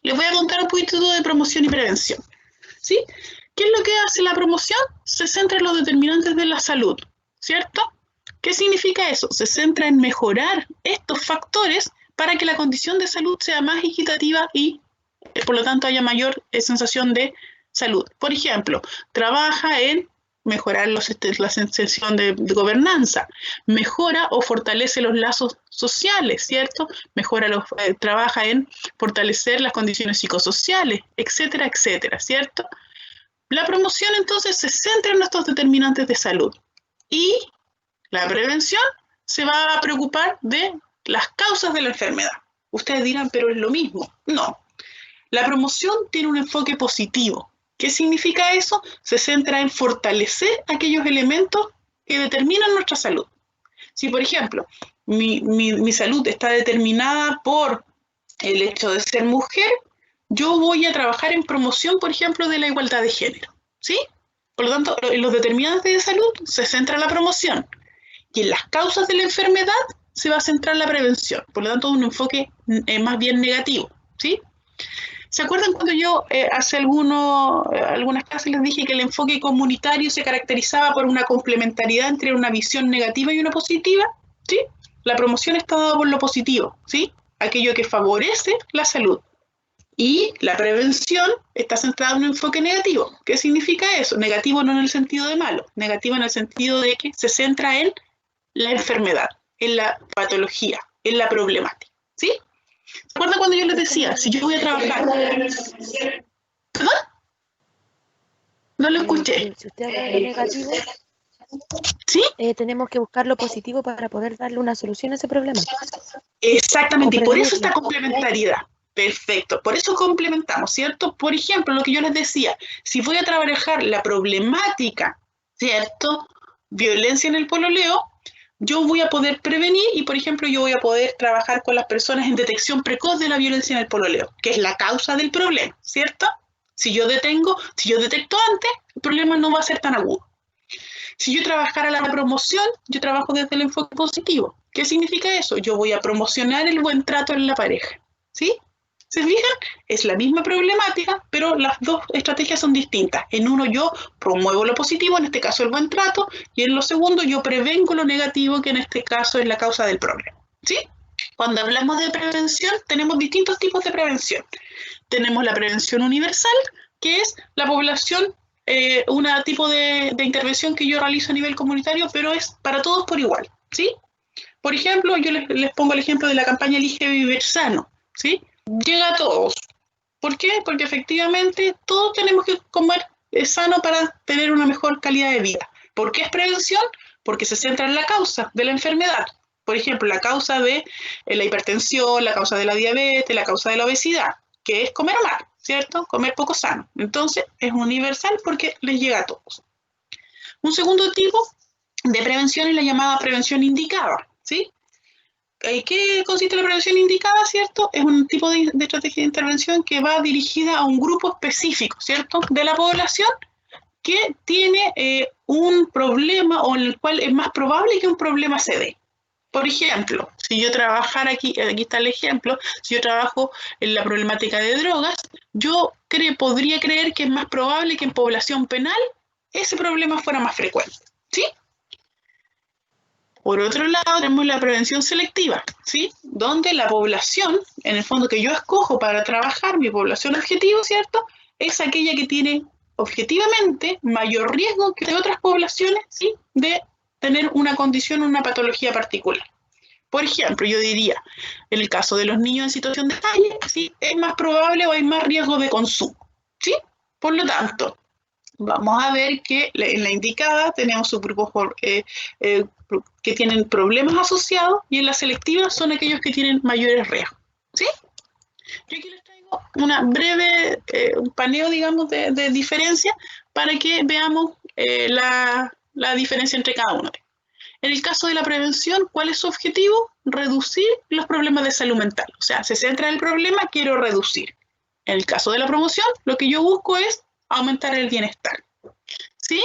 A: Les voy a contar un poquito de promoción y prevención, ¿sí? ¿Qué es lo que hace la promoción? Se centra en los determinantes de la salud, ¿cierto? ¿Qué significa eso? Se centra en mejorar estos factores para que la condición de salud sea más equitativa y, por lo tanto, haya mayor sensación de salud. Por ejemplo, trabaja en mejorar la sensación de gobernanza, mejora o fortalece los lazos sociales, ¿cierto? Trabaja en fortalecer las condiciones psicosociales, etcétera, etcétera, ¿cierto? La promoción entonces se centra en estos determinantes de salud y la prevención se va a preocupar de las causas de la enfermedad. Ustedes dirán, pero es lo mismo. No. La promoción tiene un enfoque positivo. ¿Qué significa eso? Se centra en fortalecer aquellos elementos que determinan nuestra salud. Si, por ejemplo, mi salud está determinada por el hecho de ser mujer, yo voy a trabajar en promoción, por ejemplo, de la igualdad de género, ¿sí? Por lo tanto, en los determinantes de salud se centra la promoción y en las causas de la enfermedad se va a centrar la prevención. Por lo tanto, un enfoque más bien negativo, ¿sí? ¿Se acuerdan cuando yo hace algunas clases les dije que el enfoque comunitario se caracterizaba por una complementariedad entre una visión negativa y una positiva? ¿Sí? La promoción está dada por lo positivo, ¿sí? Aquello que favorece la salud. Y la prevención está centrada en un enfoque negativo. ¿Qué significa eso? Negativo no en el sentido de malo, negativo en el sentido de que se centra en la enfermedad, en la patología, en la problemática, ¿sí? ¿Se acuerdan cuando yo les decía, si yo voy a trabajar? ¿Perdón? No lo escuché.
E: Si usted habla de negativo,
A: ¿Sí?
E: tenemos que buscar lo positivo para poder darle una solución a ese problema.
A: Exactamente, y por eso esta complementariedad. Perfecto, por eso complementamos, ¿cierto? Por ejemplo, lo que yo les decía, si voy a trabajar la problemática, ¿cierto? Violencia en el pololeo, yo voy a poder prevenir y, por ejemplo, yo voy a poder trabajar con las personas en detección precoz de la violencia en el pololeo, que es la causa del problema, ¿cierto? Si yo detecto antes, el problema no va a ser tan agudo. Si yo trabajara la promoción, yo trabajo desde el enfoque positivo. ¿Qué significa eso? Yo voy a promocionar el buen trato en la pareja, ¿sí? ¿Se fijan? Es la misma problemática, pero las dos estrategias son distintas. En uno yo promuevo lo positivo, en este caso el buen trato, y en lo segundo yo prevengo lo negativo, que en este caso es la causa del problema, ¿sí? Cuando hablamos de prevención, tenemos distintos tipos de prevención. Tenemos la prevención universal, que es la población, un tipo de intervención que yo realizo a nivel comunitario, pero es para todos por igual, ¿sí? Por ejemplo, yo les pongo el ejemplo de la campaña Elige Vivir Sano, ¿sí? Llega a todos. ¿Por qué? Porque efectivamente todos tenemos que comer sano para tener una mejor calidad de vida. ¿Por qué es prevención? Porque se centra en la causa de la enfermedad. Por ejemplo, la causa de la hipertensión, la causa de la diabetes, la causa de la obesidad, que es comer mal, ¿cierto? Comer poco sano. Entonces, es universal porque les llega a todos. Un segundo tipo de prevención es la llamada prevención indicada, ¿sí? ¿Qué consiste la prevención indicada, cierto? Es un tipo de estrategia de intervención que va dirigida a un grupo específico, ¿cierto? De la población que tiene un problema o en el cual es más probable que un problema se dé. Por ejemplo, si yo trabajara aquí está el ejemplo, si yo trabajo en la problemática de drogas, yo podría creer que es más probable que en población penal ese problema fuera más frecuente, ¿sí? Por otro lado, tenemos la prevención selectiva, ¿sí? Donde la población, en el fondo que yo escojo para trabajar, mi población objetivo, ¿cierto? Es aquella que tiene objetivamente mayor riesgo que de otras poblaciones, ¿sí? De tener una condición o una patología particular. Por ejemplo, yo diría, en el caso de los niños en situación de calle, ¿sí? Es más probable o hay más riesgo de consumo, ¿sí? Por lo tanto, vamos a ver que en la indicada tenemos subgrupos que tienen problemas asociados y en la selectiva son aquellos que tienen mayores riesgos, ¿sí? Yo aquí les traigo una breve, un paneo, digamos, de diferencia para que veamos la diferencia entre cada uno. En el caso de la prevención, ¿cuál es su objetivo? Reducir los problemas de salud mental. O sea, se centra en el problema, quiero reducir. En el caso de la promoción, lo que yo busco es aumentar el bienestar, ¿sí?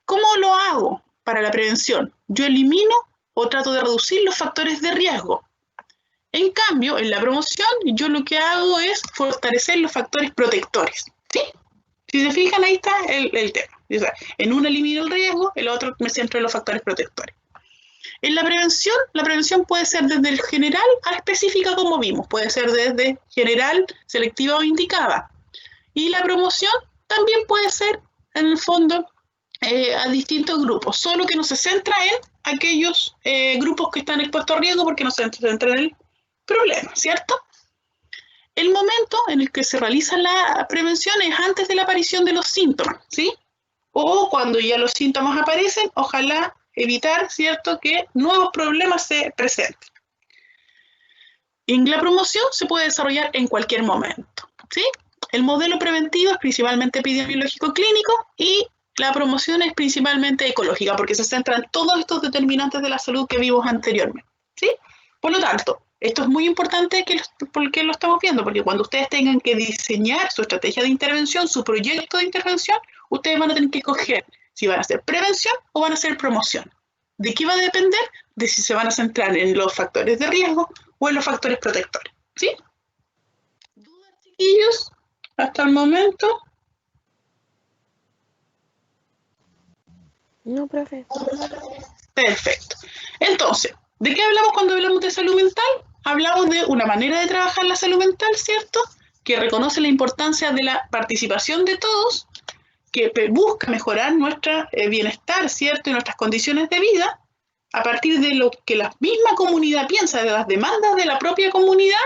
A: ¿Cómo lo hago para la prevención? Yo elimino o trato de reducir los factores de riesgo. En cambio, en la promoción, yo lo que hago es fortalecer los factores protectores, ¿sí? Si se fijan, ahí está el tema. O sea, en uno elimino el riesgo, en el otro me centro en los factores protectores. En la prevención puede ser desde el general a específica, como vimos. Puede ser desde general, selectiva o indicada. Y la promoción también puede ser, en el fondo, a distintos grupos, solo que no se centra en aquellos grupos que están expuestos a riesgo porque no se centra en el problema, ¿cierto? El momento en el que se realiza la prevención es antes de la aparición de los síntomas, ¿sí? O cuando ya los síntomas aparecen, ojalá evitar, ¿cierto?, que nuevos problemas se presenten. En la promoción se puede desarrollar en cualquier momento, ¿sí? El modelo preventivo es principalmente epidemiológico clínico y la promoción es principalmente ecológica porque se centra en todos estos determinantes de la salud que vimos anteriormente, ¿sí? Por lo tanto, esto es muy importante porque lo estamos viendo, porque cuando ustedes tengan que diseñar su estrategia de intervención, su proyecto de intervención, ustedes van a tener que escoger si van a hacer prevención o van a hacer promoción. ¿De qué va a depender? De si se van a centrar en los factores de riesgo o en los factores protectores, ¿sí? ¿Dudas, chiquillos? Hasta el momento.
E: No, profe.
A: Perfecto. Entonces, ¿de qué hablamos cuando hablamos de salud mental? Hablamos de una manera de trabajar la salud mental, ¿cierto? Que reconoce la importancia de la participación de todos, que busca mejorar nuestro bienestar, ¿cierto? Y nuestras condiciones de vida, a partir de lo que la misma comunidad piensa, de las demandas de la propia comunidad,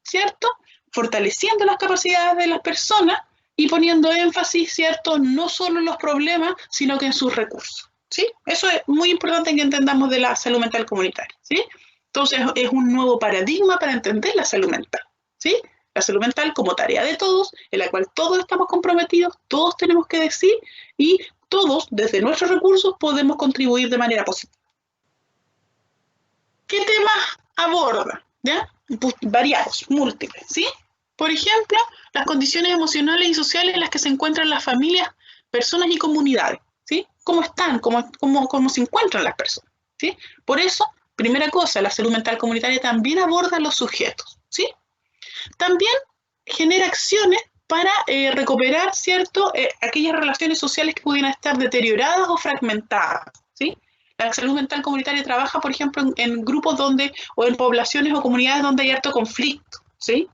A: ¿cierto? Fortaleciendo las capacidades de las personas y poniendo énfasis, ¿cierto? No solo en los problemas, sino que en sus recursos, ¿sí? Eso es muy importante que entendamos de la salud mental comunitaria, ¿sí? Entonces, es un nuevo paradigma para entender la salud mental, ¿sí? La salud mental como tarea de todos, en la cual todos estamos comprometidos, todos tenemos que decir y todos, desde nuestros recursos, podemos contribuir de manera positiva. ¿Qué temas aborda? ¿Ya? Pues, variados, múltiples, ¿sí? Por ejemplo, las condiciones emocionales y sociales en las que se encuentran las familias, personas y comunidades, ¿sí? ¿Cómo están? ¿Cómo se encuentran las personas? ¿Sí? Por eso, primera cosa, la salud mental comunitaria también aborda a los sujetos, ¿sí? También genera acciones para recuperar, ¿cierto?, aquellas relaciones sociales que pudieran estar deterioradas o fragmentadas, ¿sí? La salud mental comunitaria trabaja, por ejemplo, en grupos donde, o en poblaciones o comunidades donde hay harto conflicto, ¿sí?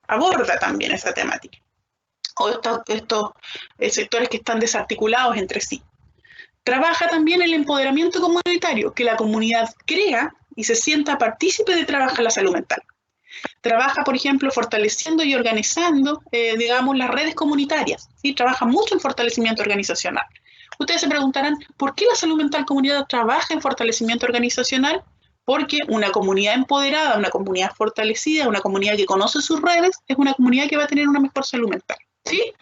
A: Aborda también esa temática. O estos sectores que están desarticulados entre sí. Trabaja también el empoderamiento comunitario, que la comunidad crea y se sienta partícipe de trabajar la salud mental. Trabaja, por ejemplo, fortaleciendo y organizando, digamos, las redes comunitarias, ¿sí? Trabaja mucho en fortalecimiento organizacional. Ustedes se preguntarán, ¿por qué la salud mental comunitaria trabaja en fortalecimiento organizacional? Porque una comunidad empoderada, una comunidad fortalecida, una comunidad que conoce sus redes, es una comunidad que va a tener una mejor salud mental, ¿sí?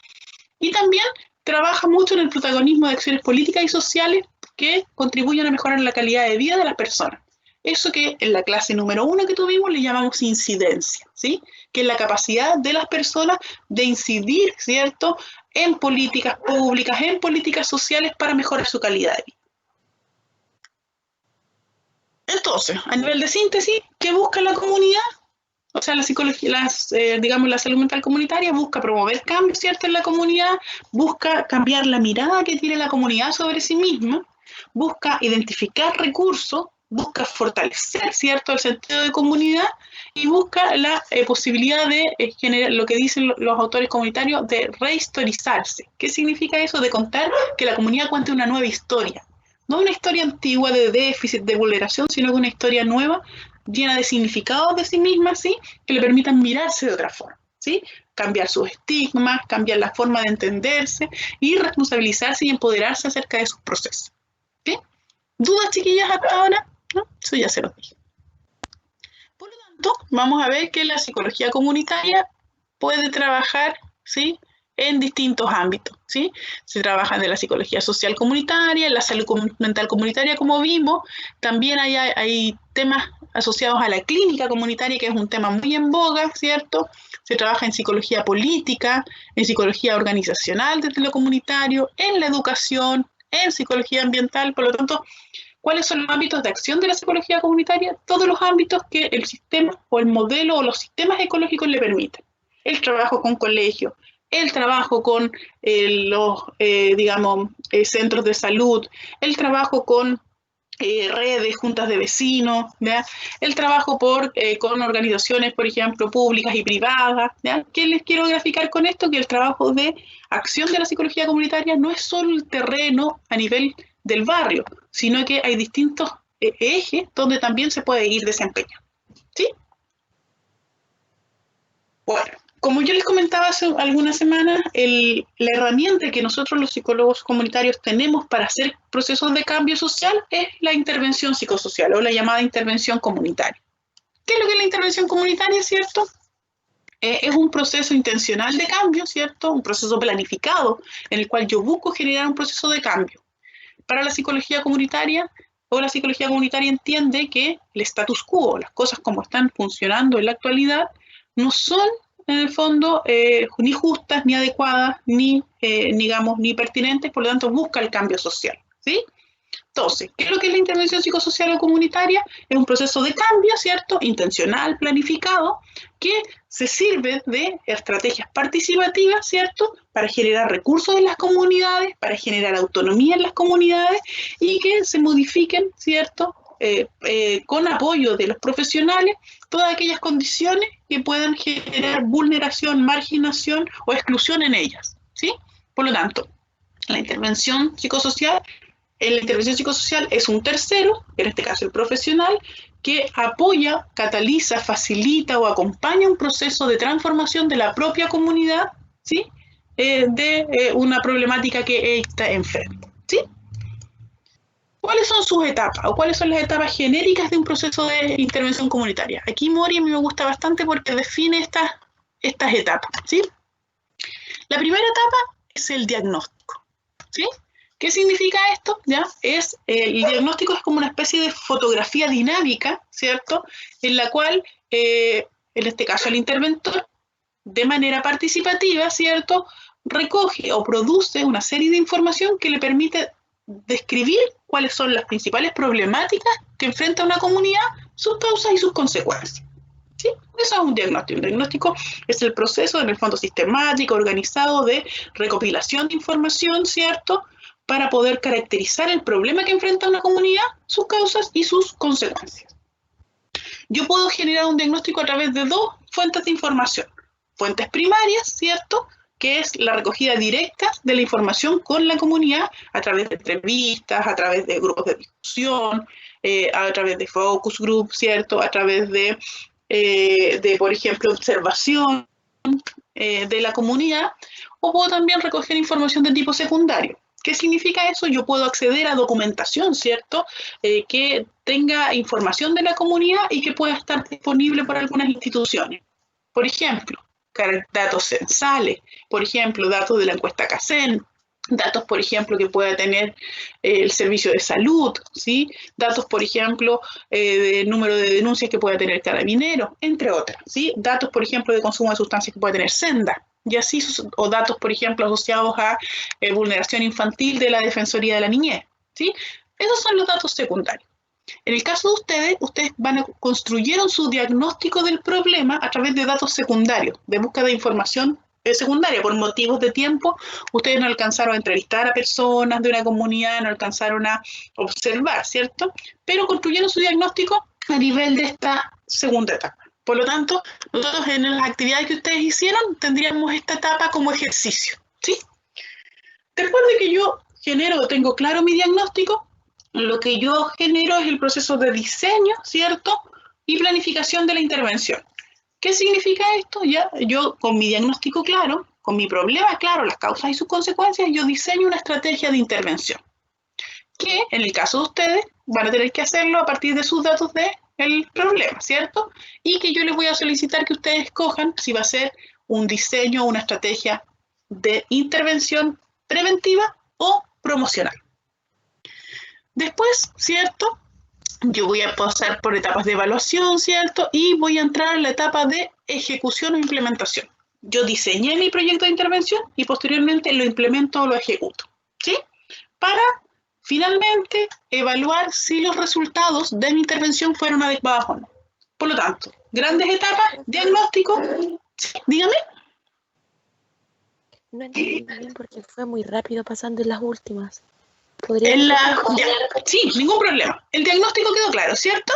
A: Y también trabaja mucho en el protagonismo de acciones políticas y sociales que contribuyen a mejorar la calidad de vida de las personas. Eso que en la clase número 1 que tuvimos le llamamos incidencia, ¿sí? Que es la capacidad de las personas de incidir, ¿cierto?, en políticas públicas, en políticas sociales para mejorar su calidad de vida. Entonces, a nivel de síntesis, ¿qué busca la comunidad? O sea, la psicología, digamos, la salud mental comunitaria busca promover cambios, ¿cierto?, en la comunidad, busca cambiar la mirada que tiene la comunidad sobre sí misma, busca identificar recursos, busca fortalecer, ¿cierto?, el sentido de comunidad y busca la posibilidad de generar, lo que dicen los autores comunitarios, de rehistorizarse. ¿Qué significa eso? De contar que la comunidad cuente una nueva historia. No una historia antigua de déficit, de vulneración, sino que una historia nueva, llena de significados de sí misma, ¿sí?, que le permitan mirarse de otra forma, ¿sí? Cambiar sus estigmas, cambiar la forma de entenderse y responsabilizarse y empoderarse acerca de sus procesos. ¿Sí? ¿Dudas, chiquillas, hasta ahora? ¿No? Eso ya se los dije. Por lo tanto, vamos a ver que la psicología comunitaria puede trabajar, ¿sí?, en distintos ámbitos, ¿sí? Se trabaja de la psicología social comunitaria, la salud mental comunitaria, como vimos. También hay temas asociados a la clínica comunitaria, que es un tema muy en boga, ¿cierto? Se trabaja en psicología política, en psicología organizacional desde lo comunitario, en la educación, en psicología ambiental. Por lo tanto, ¿Cuáles son los ámbitos de acción de la psicología comunitaria? Todos los ámbitos que el sistema o el modelo o los sistemas ecológicos le permiten. El trabajo con colegios, el trabajo con los, centros de salud, el trabajo con redes, juntas de vecinos, ¿ya? El trabajo con organizaciones, por ejemplo, públicas y privadas, ¿ya? ¿Qué les quiero graficar con esto? Que el trabajo de acción de la psicología comunitaria no es solo el terreno a nivel del barrio, sino que hay distintos ejes donde también se puede ir desempeñando, ¿sí? Bueno, como yo les comentaba hace algunas semanas, la herramienta que nosotros los psicólogos comunitarios tenemos para hacer procesos de cambio social es la intervención psicosocial o la llamada intervención comunitaria. ¿Qué es lo que es la intervención comunitaria, cierto? Es un proceso intencional de cambio, ¿cierto? Un proceso planificado en el cual yo busco generar un proceso de cambio. Para la psicología comunitaria, la psicología comunitaria entiende que el status quo, las cosas como están funcionando en la actualidad, no son en el fondo ni justas, ni adecuadas, ni pertinentes, por lo tanto busca el cambio social, ¿sí? Entonces, ¿qué es lo que es la intervención psicosocial o comunitaria? Es un proceso de cambio, ¿cierto? Intencional, planificado, que se sirve de estrategias participativas, ¿cierto? Para generar recursos en las comunidades, para generar autonomía en las comunidades y que se modifiquen, ¿cierto? Con apoyo de los profesionales, todas aquellas condiciones que puedan generar vulneración, marginación o exclusión en ellas, ¿sí? Por lo tanto, la intervención psicosocial es un tercero, en este caso el profesional, que apoya, cataliza, facilita o acompaña un proceso de transformación de la propia comunidad, ¿sí? De una problemática que ésta enfrenta, ¿sí? ¿Cuáles son sus etapas o cuáles son las etapas genéricas de un proceso de intervención comunitaria? Aquí Mori a mí me gusta bastante porque define estas etapas, ¿sí? La primera etapa es el diagnóstico, ¿sí? ¿Qué significa esto? ¿Ya? El diagnóstico es como una especie de fotografía dinámica, ¿cierto? En la cual, en este caso el interventor, de manera participativa, ¿cierto? Recoge o produce una serie de información que le permite describir cuáles son las principales problemáticas que enfrenta una comunidad, sus causas y sus consecuencias, ¿sí? Eso es un diagnóstico. El diagnóstico es el proceso, en el fondo sistemático, organizado de recopilación de información, ¿cierto?, para poder caracterizar el problema que enfrenta una comunidad, sus causas y sus consecuencias. Yo puedo generar un diagnóstico a través de dos fuentes de información. Fuentes primarias, ¿cierto?, que es la recogida directa de la información con la comunidad a través de entrevistas, a través de grupos de discusión, a través de focus group, ¿cierto?, a través de por ejemplo, observación de la comunidad, o puedo también recoger información de tipo secundario. ¿Qué significa eso? Yo puedo acceder a documentación, ¿cierto?, que tenga información de la comunidad y que pueda estar disponible por algunas instituciones. Por ejemplo, datos censales, por ejemplo, datos de la encuesta CACEN, datos, por ejemplo, que pueda tener el servicio de salud, ¿sí? Datos, por ejemplo, del número de denuncias que pueda tener Carabineros, entre otras, ¿sí? Datos, por ejemplo, de consumo de sustancias que pueda tener Senda, y así, o datos, por ejemplo, asociados a vulneración infantil de la Defensoría de la Niñez, ¿sí? Esos son los datos secundarios. En el caso de ustedes construyeron su diagnóstico del problema a través de datos secundarios, de búsqueda de información secundaria. Por motivos de tiempo, ustedes no alcanzaron a entrevistar a personas de una comunidad, no alcanzaron a observar, ¿cierto? Pero construyeron su diagnóstico a nivel de esta segunda etapa. Por lo tanto, nosotros en las actividades que ustedes hicieron tendríamos esta etapa como ejercicio, ¿sí? Después de que yo tengo claro mi diagnóstico, lo que yo genero es el proceso de diseño, ¿cierto?, y planificación de la intervención. ¿Qué significa esto? Ya, yo con mi diagnóstico claro, con mi problema claro, las causas y sus consecuencias, yo diseño una estrategia de intervención, que en el caso de ustedes van a tener que hacerlo a partir de sus datos del problema, ¿cierto? Y que yo les voy a solicitar que ustedes escojan si va a ser un diseño o una estrategia de intervención preventiva o promocional. Después, ¿cierto?, yo voy a pasar por etapas de evaluación, ¿cierto?, y voy a entrar en la etapa de ejecución o implementación. Yo diseñé mi proyecto de intervención y posteriormente lo implemento o lo ejecuto, ¿sí?, para finalmente evaluar si los resultados de mi intervención fueron adecuados o no. Por lo tanto, grandes etapas, diagnóstico, dígame.
E: No entendí bien porque fue muy rápido pasando en las últimas.
A: Sí, ningún problema. El diagnóstico quedó claro, ¿cierto?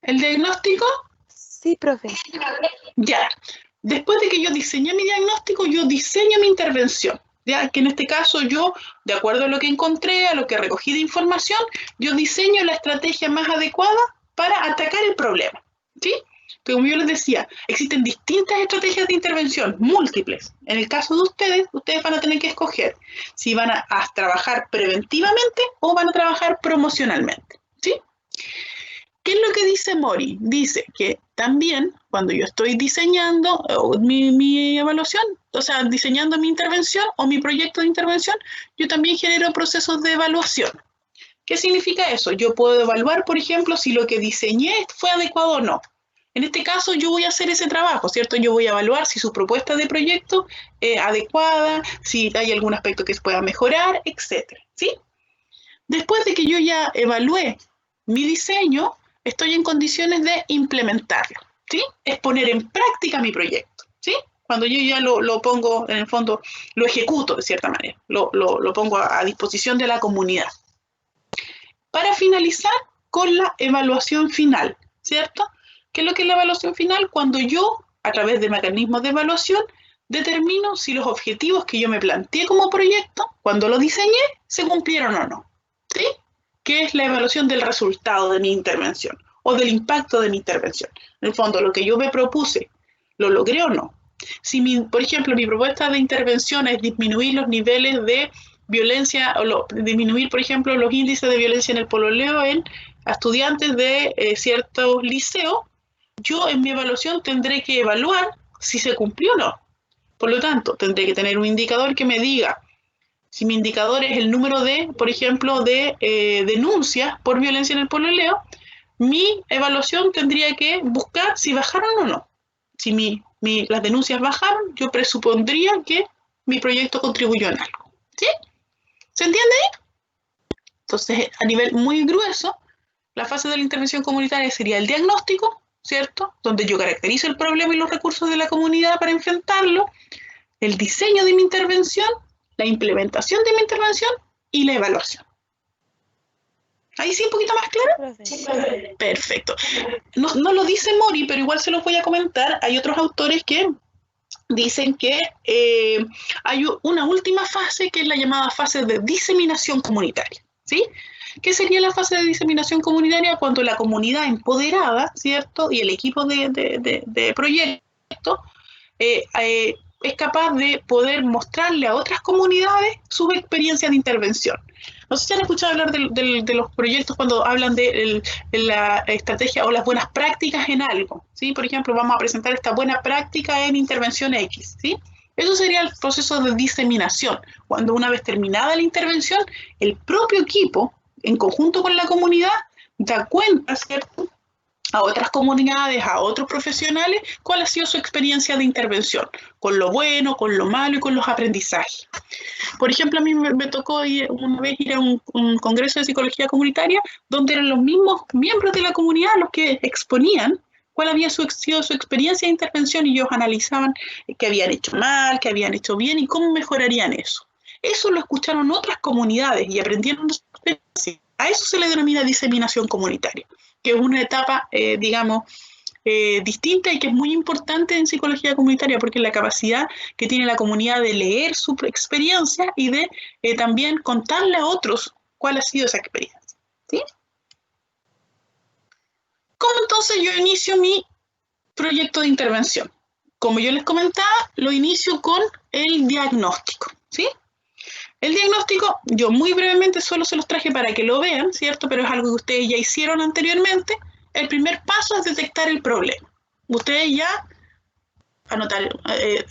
A: ¿El diagnóstico?
E: Sí, profe.
A: Ya. Después de que yo diseñé mi diagnóstico, yo diseño mi intervención. Ya que en este caso yo, de acuerdo a lo que encontré, a lo que recogí de información, yo diseño la estrategia más adecuada para atacar el problema. ¿Sí? Pero como yo les decía, existen distintas estrategias de intervención, múltiples. En el caso de ustedes van a tener que escoger si van a trabajar preventivamente o van a trabajar promocionalmente. ¿Sí? ¿Qué es lo que dice Mori? Dice que también cuando yo estoy diseñando mi evaluación, o sea, diseñando mi intervención o mi proyecto de intervención, yo también genero procesos de evaluación. ¿Qué significa eso? Yo puedo evaluar, por ejemplo, si lo que diseñé fue adecuado o no. En este caso, yo voy a hacer ese trabajo, ¿cierto? Yo voy a evaluar si su propuesta de proyecto es adecuada, si hay algún aspecto que se pueda mejorar, etc. ¿Sí? Después de que yo ya evalué mi diseño, estoy en condiciones de implementarlo, ¿sí? Es poner en práctica mi proyecto, ¿sí? Cuando yo ya lo pongo, en el fondo, lo ejecuto de cierta manera, lo pongo a disposición de la comunidad. Para finalizar con la evaluación final, ¿cierto? ¿Qué es lo que es la evaluación final? Cuando yo, a través de mecanismos de evaluación, determino si los objetivos que yo me planteé como proyecto, cuando lo diseñé, se cumplieron o no, ¿sí? Que es la evaluación del resultado de mi intervención o del impacto de mi intervención. En el fondo, lo que yo me propuse, ¿lo logré o no? Si, por ejemplo, mi propuesta de intervención es disminuir los niveles de violencia, o disminuir, por ejemplo, los índices de violencia en el pololeo en estudiantes de ciertos liceos, yo en mi evaluación tendré que evaluar si se cumplió o no. Por lo tanto, tendré que tener un indicador que me diga si mi indicador es el número de, por ejemplo, de denuncias por violencia en el pololeo, mi evaluación tendría que buscar si bajaron o no. Si las denuncias bajaron, yo presupondría que mi proyecto contribuyó en algo. ¿Sí? ¿Se entiende ahí? Entonces, a nivel muy grueso, la fase de la intervención comunitaria sería el diagnóstico, ¿cierto? Donde yo caracterizo el problema y los recursos de la comunidad para enfrentarlo, el diseño de mi intervención, la implementación de mi intervención y la evaluación. ¿Ahí sí un poquito más claro?
E: Sí.
A: Perfecto. No lo dice Mori, pero igual se los voy a comentar. Hay otros autores que dicen que hay una última fase que es la llamada fase de diseminación comunitaria, ¿sí? ¿Qué sería la fase de diseminación comunitaria? Cuando la comunidad empoderada, ¿cierto? Y el equipo de proyecto es capaz de poder mostrarle a otras comunidades sus experiencias de intervención. No sé si han escuchado hablar de los proyectos cuando hablan de la estrategia o las buenas prácticas en algo, ¿sí? Por ejemplo, vamos a presentar esta buena práctica en intervención X, ¿sí? Eso sería el proceso de diseminación. Cuando una vez terminada la intervención, el propio equipo, en conjunto con la comunidad, da cuenta, ¿cierto?, a otras comunidades, a otros profesionales, cuál ha sido su experiencia de intervención, con lo bueno, con lo malo y con los aprendizajes. Por ejemplo, a mí me tocó una vez ir a un congreso de psicología comunitaria, donde eran los mismos miembros de la comunidad los que exponían cuál había sido su experiencia de intervención y ellos analizaban qué habían hecho mal, qué habían hecho bien y cómo mejorarían eso. Eso lo escucharon otras comunidades y aprendieron su experiencia. A eso se le denomina diseminación comunitaria, que es una etapa, distinta y que es muy importante en psicología comunitaria porque es la capacidad que tiene la comunidad de leer su experiencia y de también contarle a otros cuál ha sido esa experiencia, ¿sí? ¿Cómo entonces yo inicio mi proyecto de intervención? Como yo les comentaba, lo inicio con el diagnóstico, ¿sí? El diagnóstico, yo muy brevemente solo se los traje para que lo vean, ¿cierto? Pero es algo que ustedes ya hicieron anteriormente. El primer paso es detectar el problema. Ustedes ya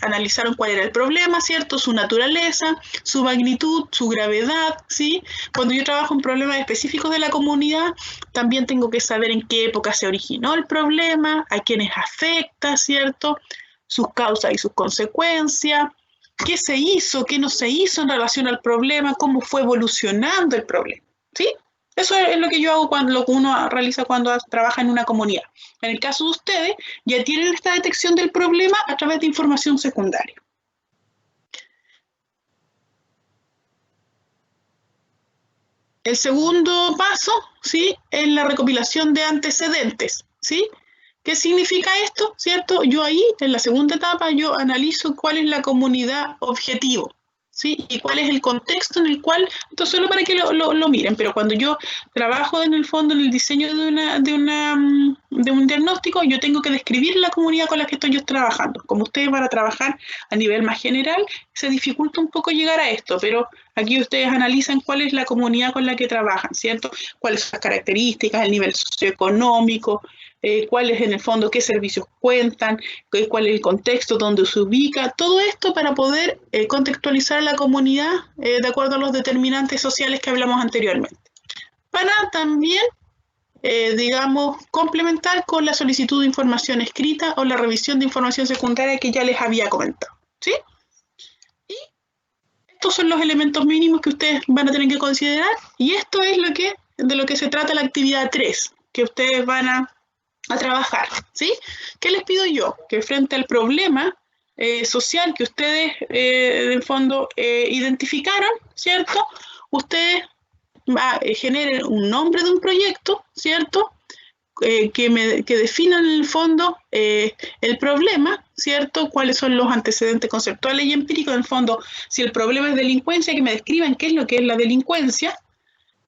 A: analizaron cuál era el problema, ¿cierto? Su naturaleza, su magnitud, su gravedad, ¿sí? Cuando yo trabajo en problemas específicos de la comunidad, también tengo que saber en qué época se originó el problema, a quiénes afecta, ¿cierto? Sus causas y sus consecuencias, qué se hizo, qué no se hizo en relación al problema, cómo fue evolucionando el problema, ¿sí? Eso es lo que yo hago lo que uno realiza cuando trabaja en una comunidad. En el caso de ustedes, ya tienen esta detección del problema a través de información secundaria. El segundo paso, ¿sí?, es la recopilación de antecedentes, ¿sí? ¿Qué significa esto? ¿Cierto? Yo ahí, en la segunda etapa, yo analizo cuál es la comunidad objetivo, ¿sí? Y cuál es el contexto en el cual, esto solo para que lo miren, pero cuando yo trabajo en el fondo en el diseño de un diagnóstico, yo tengo que describir la comunidad con la que estoy yo trabajando. Como ustedes van a trabajar a nivel más general, se dificulta un poco llegar a esto, pero aquí ustedes analizan cuál es la comunidad con la que trabajan, ¿cierto? Cuáles son las características, el nivel socioeconómico, cuáles en el fondo, qué servicios cuentan, cuál es el contexto donde se ubica, todo esto para poder contextualizar la comunidad de acuerdo a los determinantes sociales que hablamos anteriormente. Para también, digamos, complementar con la solicitud de información escrita o la revisión de información secundaria que ya les había comentado, ¿sí? Y estos son los elementos mínimos que ustedes van a tener que considerar, y esto es de lo que se trata la actividad 3, que ustedes van a trabajar, ¿sí? ¿Qué les pido yo? Que frente al problema social que ustedes, en el fondo, identificaron, ¿cierto? Ustedes generen un nombre de un proyecto, ¿cierto? Que definan en el fondo el problema, ¿cierto? Cuáles son los antecedentes conceptuales y empíricos, en el fondo, si el problema es delincuencia, que me describan qué es lo que es la delincuencia,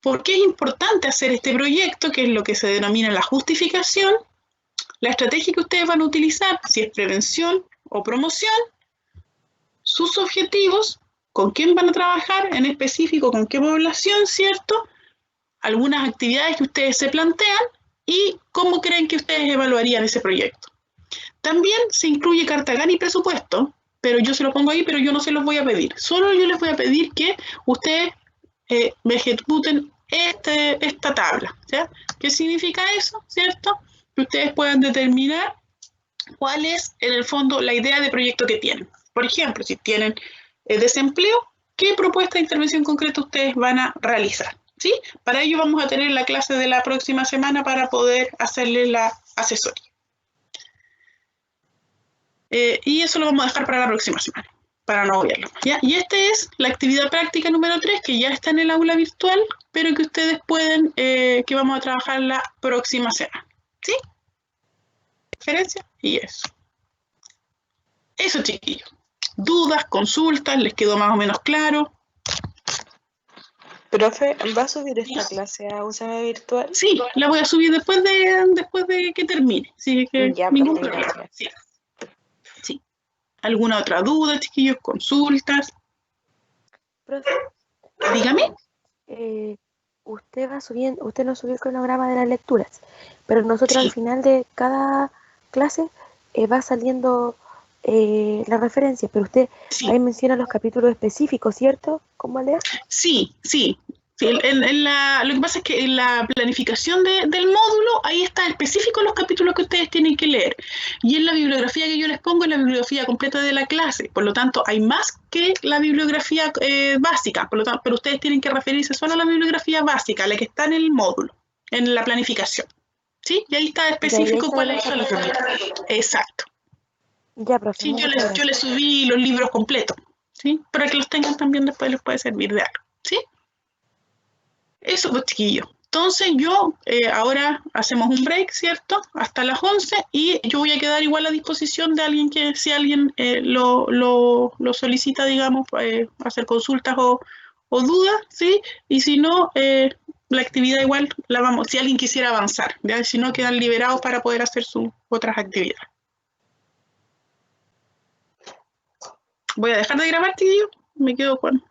A: por qué es importante hacer este proyecto, que es lo que se denomina la justificación, la estrategia que ustedes van a utilizar, si es prevención o promoción, sus objetivos, con quién van a trabajar, en específico con qué población, ¿cierto? Algunas actividades que ustedes se plantean y cómo creen que ustedes evaluarían ese proyecto. También se incluye carta gana y presupuesto, pero yo se lo pongo ahí, pero yo no se los voy a pedir. Solo yo les voy a pedir que ustedes me ejecuten esta tabla, ¿ya? ¿Qué significa eso, cierto? Que ustedes puedan determinar cuál es, en el fondo, la idea de proyecto que tienen. Por ejemplo, si tienen desempleo, ¿qué propuesta de intervención concreta ustedes van a realizar? ¿Sí? Para ello vamos a tener la clase de la próxima semana para poder hacerle la asesoría. Y eso lo vamos a dejar para la próxima semana, para no obviarlo, ¿ya? Y esta es la actividad práctica número 3, que ya está en el aula virtual, pero que ustedes pueden, que vamos a trabajar la próxima semana, ¿sí? Diferencia y eso. Eso, chiquillos. ¿Dudas, consultas? ¿Les quedó más o menos claro?
B: Profe, ¿va a subir esta clase a UCM virtual?
A: Sí, la voy a subir después de que termine. Sí, que
B: Ya,
A: ningún
B: profe,
A: problema.
B: gracias.
A: Sí. Sí. ¿Alguna otra duda, chiquillos? ¿Consultas?
E: Profe,
A: Dígame.
E: usted nos subió el cronograma de las lecturas, pero nosotros
A: Sí.
E: al final de cada clase va saliendo la referencia, pero usted
A: Sí.
E: ahí menciona los capítulos específicos, ¿cierto? ¿Cómo leer?
A: Sí. Lo que pasa es que en la planificación del módulo, ahí está específico los capítulos que ustedes tienen que leer. Y en la bibliografía que yo les pongo, es la bibliografía completa de la clase. Por lo tanto, hay más que la bibliografía básica. Por lo tanto, pero ustedes tienen que referirse solo a la bibliografía básica, la que está en el módulo, en la planificación. ¿Sí? Y ahí está específico cuáles son los capítulos. Exacto.
E: Ya, profe.
A: Sí, yo les subí los libros completos, ¿sí? Para que los tengan también después, les puede servir de algo, ¿sí? Eso, pues, chiquillos. Entonces yo, ahora hacemos un break, ¿cierto? Hasta las 11, y yo voy a quedar igual a disposición de alguien que, si alguien lo solicita, digamos, hacer consultas o dudas, ¿sí? Y si no, la actividad igual la vamos, si alguien quisiera avanzar, ¿ya? Si no, quedan liberados para poder hacer sus otras actividades. Voy a dejar de grabar, chiquillos. Me quedo con